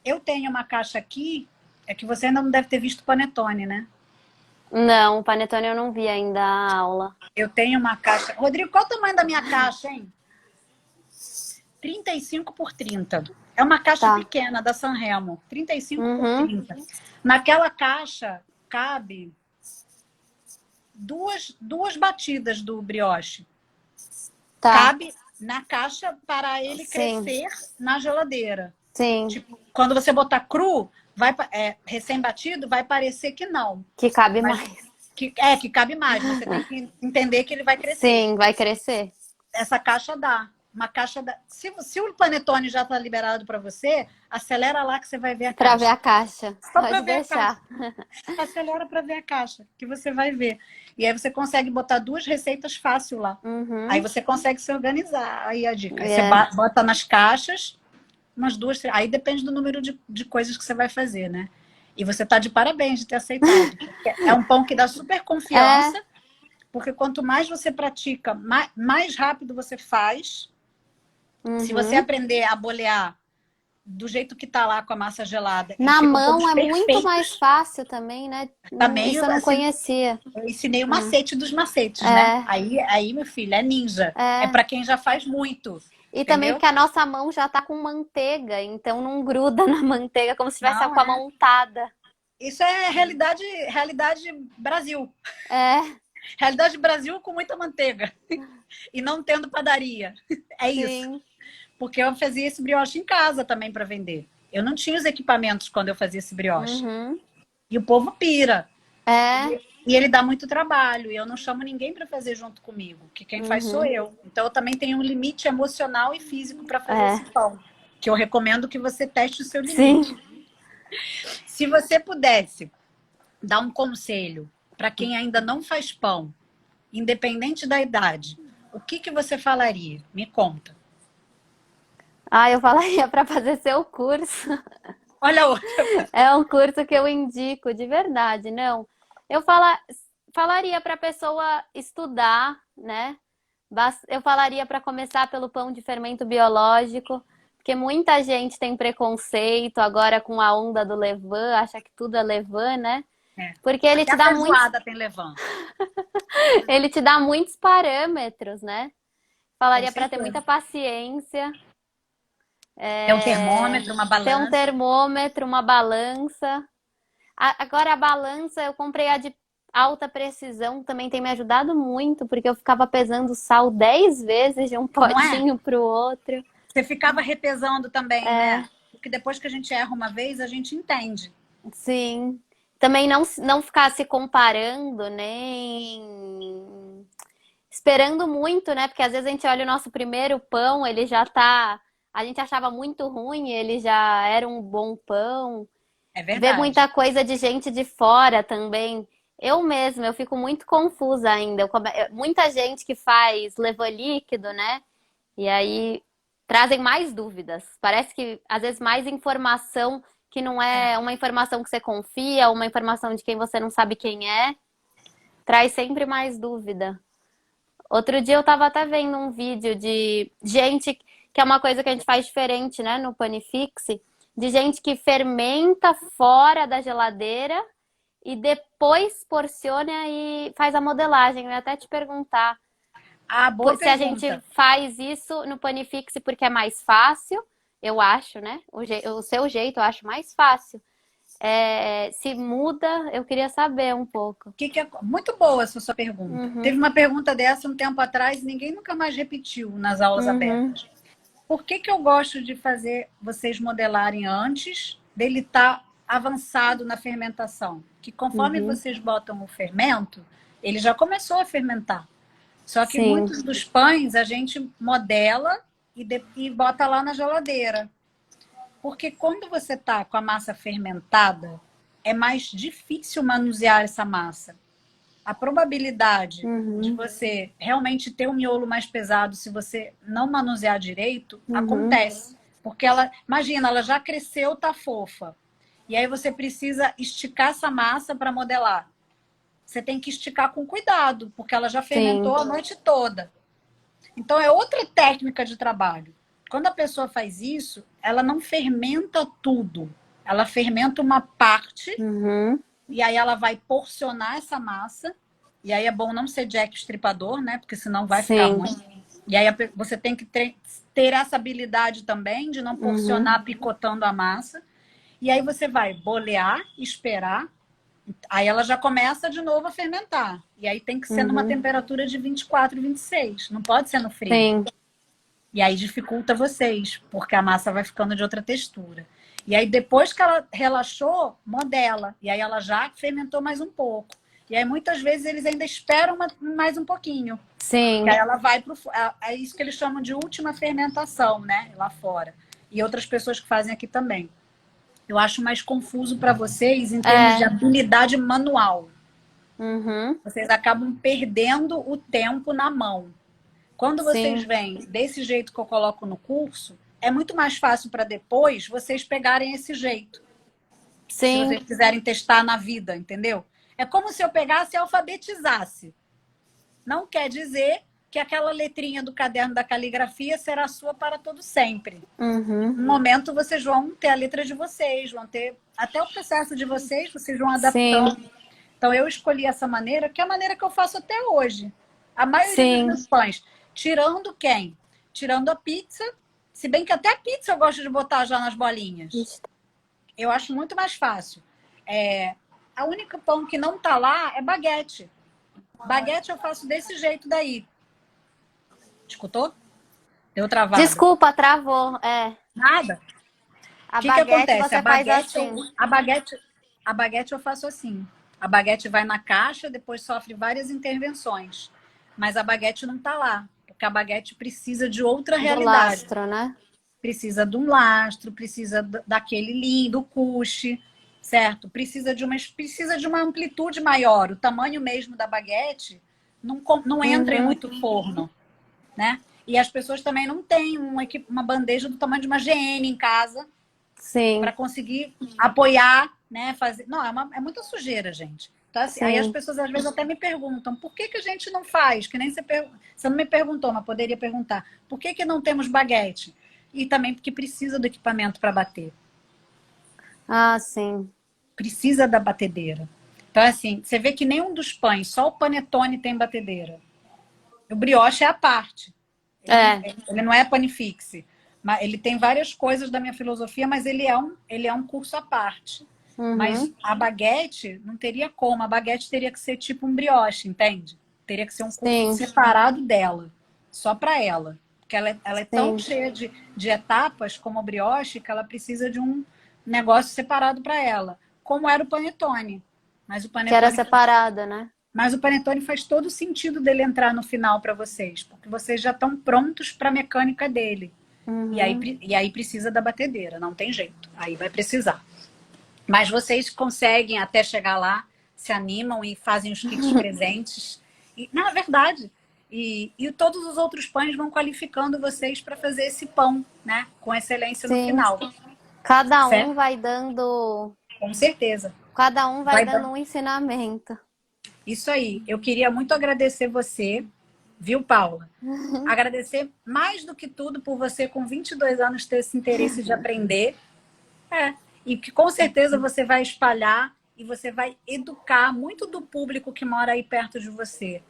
Eu tenho uma caixa aqui, é que você ainda não deve ter visto panetone, né? Não, o panetone eu não vi ainda a aula. Eu tenho uma caixa. Rodrigo, qual o tamanho da minha caixa, hein? 35 por 30. É uma caixa Tá. pequena da Sanremo. 35 por Uhum. 30. Naquela caixa cabe duas batidas do brioche. Tá. Cabe na caixa para ele Sim. crescer na geladeira. Sim. Tipo, quando você botar cru, recém-batido, vai parecer que não. Que cabe Mas mais. que cabe mais. Você tem que entender que ele vai crescer. Sim, vai crescer. Essa caixa dá. Uma caixa da. Se o panetone já está liberado para você, acelera lá que você vai ver a Pra ver caixa. a caixa. Só para Pode ver a caixa. deixar. Acelera para ver a caixa, que você vai ver. E aí você consegue botar 2 receitas fácil lá. Aí Uhum. você consegue se organizar. Aí a dica. Aí você É. bota nas caixas umas 2, 3. Aí depende do número de coisas que você vai fazer, né? E você tá de parabéns de ter aceitado. É um pão que dá super É. confiança, porque quanto mais você pratica, mais rápido você faz. Se você Uhum. aprender a bolear do jeito que tá lá com a massa gelada e Na ficam mão todos é muito mais perfeitos, fácil também, né? também Isso eu não assim, conhecia. eu ensinei o macete dos macetes, né? É. Aí, meu filho, é ninja. É É. para quem já faz muito, E também entendeu? porque a nossa mão já tá com manteiga, então não gruda na manteiga como se tivesse Não, com a é. mão untada. Isso é realidade Brasil. É, Realidade Brasil com muita manteiga. E não tendo padaria. É isso. sim. Porque eu fazia esse brioche em casa também para vender. Eu não tinha os equipamentos quando eu fazia esse brioche. Uhum. E o povo pira. É. E ele dá muito trabalho. E eu não chamo ninguém para fazer junto comigo. Que quem faz sou Uhum. eu. Então eu também tenho um limite emocional e físico para fazer esse É. pão. Que eu recomendo que você teste o seu limite. Sim. Se você pudesse dar um conselho para quem ainda não faz pão, independente da idade, o que você falaria? Me conta. Ah, eu falaria para fazer seu curso. Olha a outra. É um curso que eu indico de verdade, não. Eu falaria para a pessoa estudar, né? Eu falaria para começar pelo pão de fermento biológico, porque muita gente tem preconceito agora com a onda do Levain, acha que tudo é Levain, né? É. Porque ele Até te a dá muitos, feijoada tem levain. ele te dá muitos parâmetros, né? Com Falaria para ter muita certeza. paciência, Tem um termômetro, uma ter um balança. termômetro, uma balança. Agora a balança eu comprei a de alta precisão, também tem me ajudado muito, porque eu ficava pesando sal 10 vezes de um Não é? potinho pro outro. Você ficava repesando também, É, né? Porque depois que a gente erra uma vez, a gente entende. sim. Também não ficar se comparando, nem esperando muito, né? Porque às vezes a gente olha o nosso primeiro pão, ele já tá. A gente achava muito ruim, ele já era um bom pão. É Ver verdade. muita coisa de gente de fora também. Eu mesma, eu fico muito confusa ainda. Muita gente que faz leva líquido, né? E aí trazem mais dúvidas. Parece que às vezes mais informação que não É. é uma informação que você confia, uma informação de quem você não sabe quem é, traz sempre mais dúvida. Outro dia eu tava até vendo um vídeo de gente, que é uma coisa que a gente faz diferente, né, no Panifix, de gente que fermenta fora da geladeira e depois porciona e faz a modelagem. Eu ia até te perguntar Ah, boa se a gente pergunta. faz isso no Panifix porque é mais fácil, eu acho, né? O seu jeito eu acho mais fácil. Se muda, eu queria saber um pouco. Muito boa essa sua pergunta. Teve Uhum, uma pergunta dessa um tempo atrás e ninguém nunca mais repetiu nas aulas uhum, abertas. Por que eu gosto de fazer vocês modelarem antes dele estar avançado na fermentação? Que conforme uhum. vocês botam o fermento, ele já começou a fermentar. Só que Sim. muitos dos pães a gente modela e bota lá na geladeira. Porque quando você está com a massa fermentada, é mais difícil manusear essa massa. A probabilidade de Uhum, você realmente ter um miolo mais pesado se você não manusear direito uhum. acontece. Porque ela, imagina, ela já cresceu, tá fofa. E aí você precisa esticar essa massa para modelar. Você tem que esticar com cuidado, porque ela já fermentou Sim. a noite toda. Então é outra técnica de trabalho. Quando a pessoa faz isso, ela não fermenta tudo. Ela fermenta uma parte Uhum. e aí ela vai porcionar essa massa, e aí é bom não ser Jack Estripador, né? Porque senão vai ficar Sim. ruim. E aí você tem que ter essa habilidade também de não porcionar picotando a massa. E aí você vai bolear, esperar, aí ela já começa de novo a fermentar. E aí tem que ser numa temperatura de 24, 26. Não pode ser no frio. Sim. E aí dificulta vocês, porque a massa vai ficando de outra textura. E aí depois que ela relaxou, modela. E aí ela já fermentou mais um pouco. E aí muitas vezes eles ainda esperam mais um pouquinho. Sim. Que aí ela vai pro... É isso que eles chamam de última fermentação, né? Lá fora. E outras pessoas que fazem aqui também. Eu acho mais confuso para vocês em termos de habilidade manual. Vocês acabam perdendo o tempo na mão. Quando vocês vêm desse jeito que eu coloco no curso, é muito mais fácil para depois vocês pegarem esse jeito. Sim. Se vocês quiserem testar na vida, entendeu? É como se eu pegasse e alfabetizasse. Não quer dizer que aquela letrinha do caderno da caligrafia será sua para todo sempre. No momento, vocês vão ter a letra de vocês, vão ter até o processo de vocês vão adaptando. Sim. Então, eu escolhi essa maneira, que é a maneira que eu faço até hoje. A maioria dos meus pães, tirando quem? Tirando a pizza, se bem que até a pizza eu gosto de botar já nas bolinhas. Eu acho muito mais fácil. A única pão que não tá lá é baguete. Baguete eu faço desse jeito daí. Escutou? Deu travado. Desculpa, travou. Nada. O que acontece? Você faz assim. A baguete eu faço assim. A baguete vai na caixa, depois sofre várias intervenções. Mas a baguete não tá lá. Porque a baguete precisa de outra realidade. Lastro, né? Precisa de um lastro, precisa daquele lindo couche, certo? Precisa de uma amplitude maior. O tamanho mesmo da baguete não entra em muito forno, né? E as pessoas também não têm uma bandeja do tamanho de uma GN em casa para conseguir apoiar, né? Fazer... Não, é muita sujeira, gente. Então, assim, aí as pessoas às vezes até me perguntam por que a gente não faz? Que nem você não me perguntou, mas poderia perguntar. Por que não temos baguete? E também porque precisa do equipamento para bater. Ah, sim. Precisa da batedeira. Então, assim, você vê que nenhum dos pães, só o panetone tem batedeira. O brioche é a parte. Ele não é panifixe. Ele tem várias coisas da minha filosofia, mas ele é um curso à parte. Mas a baguete não teria como. A baguete teria que ser tipo um brioche, entende? Teria que ser um curso separado dela. Só para ela. Porque ela é tão cheia de etapas como o brioche que ela precisa de um negócio separado para ela. Como era o panetone. Mas o panetone que era separada, né? Mas o panetone faz todo o sentido dele entrar no final para vocês. Porque vocês já estão prontos para a mecânica dele. E aí precisa da batedeira. Não tem jeito. Aí vai precisar. Mas vocês conseguem até chegar lá, se animam e fazem os kits presentes. Não, é verdade. E todos os outros pães vão qualificando vocês para fazer esse pão, né? Com excelência no final. Cada um vai dando... Com certeza. Cada um vai dando um ensinamento. Isso aí. Eu queria muito agradecer você, viu, Paula? Agradecer mais do que tudo por você, com 22 anos, ter esse interesse de aprender. E que com certeza você vai espalhar e você vai educar muito do público que mora aí perto de você.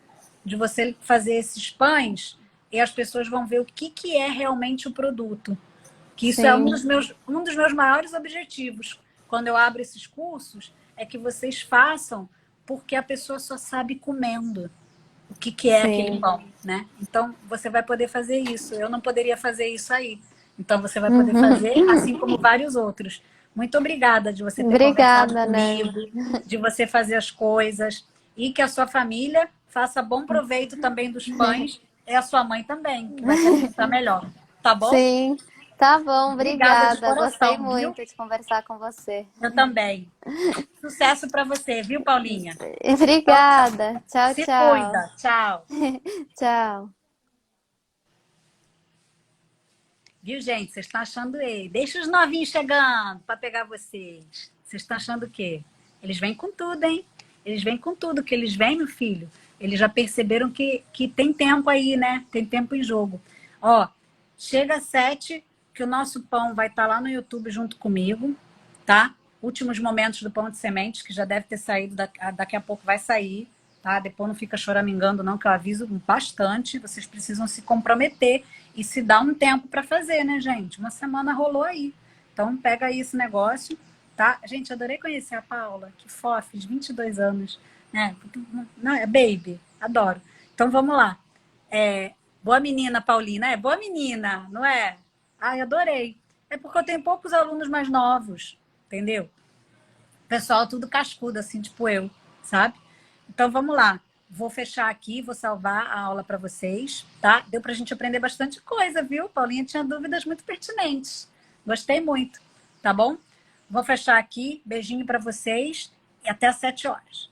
De você fazer esses pães e as pessoas vão ver o que é realmente o produto. Que isso é um dos meus maiores objetivos. Quando eu abro esses cursos, é que vocês façam porque a pessoa só sabe comendo o que é aquele pão, né? Então, você vai poder fazer isso. Eu não poderia fazer isso aí. Então, você vai poder fazer, assim como vários outros. Muito obrigada de você ter conversado comigo, de você fazer as coisas. E que a sua família faça bom proveito também dos pães. E a sua mãe também, que vai se alimentar melhor. Tá bom? Sim, tá bom. Obrigada. De coração, gostei muito de conversar com você. Eu também. Sucesso para você, viu, Paulinha? Obrigada. Tchau, Se tchau. cuida. Tchau. Tchau. Viu, gente? Vocês estão achando ele. Deixa os novinhos chegando para pegar vocês. Vocês estão achando o quê? Eles vêm com tudo, hein? Eles vêm com tudo. Que eles vêm, meu filho. Eles já perceberam que tem tempo aí, né? Tem tempo em jogo. Ó, chega às 7, que o nosso pão vai estar lá no YouTube junto comigo, tá? últimos momentos do Pão de Sementes, que já deve ter saído, daqui a pouco vai sair, tá? Depois não fica choramingando não, que eu aviso bastante, vocês precisam se comprometer e se dar um tempo para fazer, né, gente? Uma semana rolou aí. Então, pega aí esse negócio, tá? Gente, adorei conhecer a Paula, que fofes, 22 anos, né? Não, é baby, adoro. Então, vamos lá. Boa menina, Paulina. Boa menina, não é? Ai, adorei. É porque eu tenho poucos alunos mais novos, entendeu? Pessoal tudo cascudo, assim, tipo eu, sabe? Então, vamos lá. Vou fechar aqui, vou salvar a aula para vocês, tá? Deu pra gente aprender bastante coisa, viu? Paulinha tinha dúvidas muito pertinentes. Gostei muito, tá bom? Vou fechar aqui. Beijinho para vocês e até às 7 horas.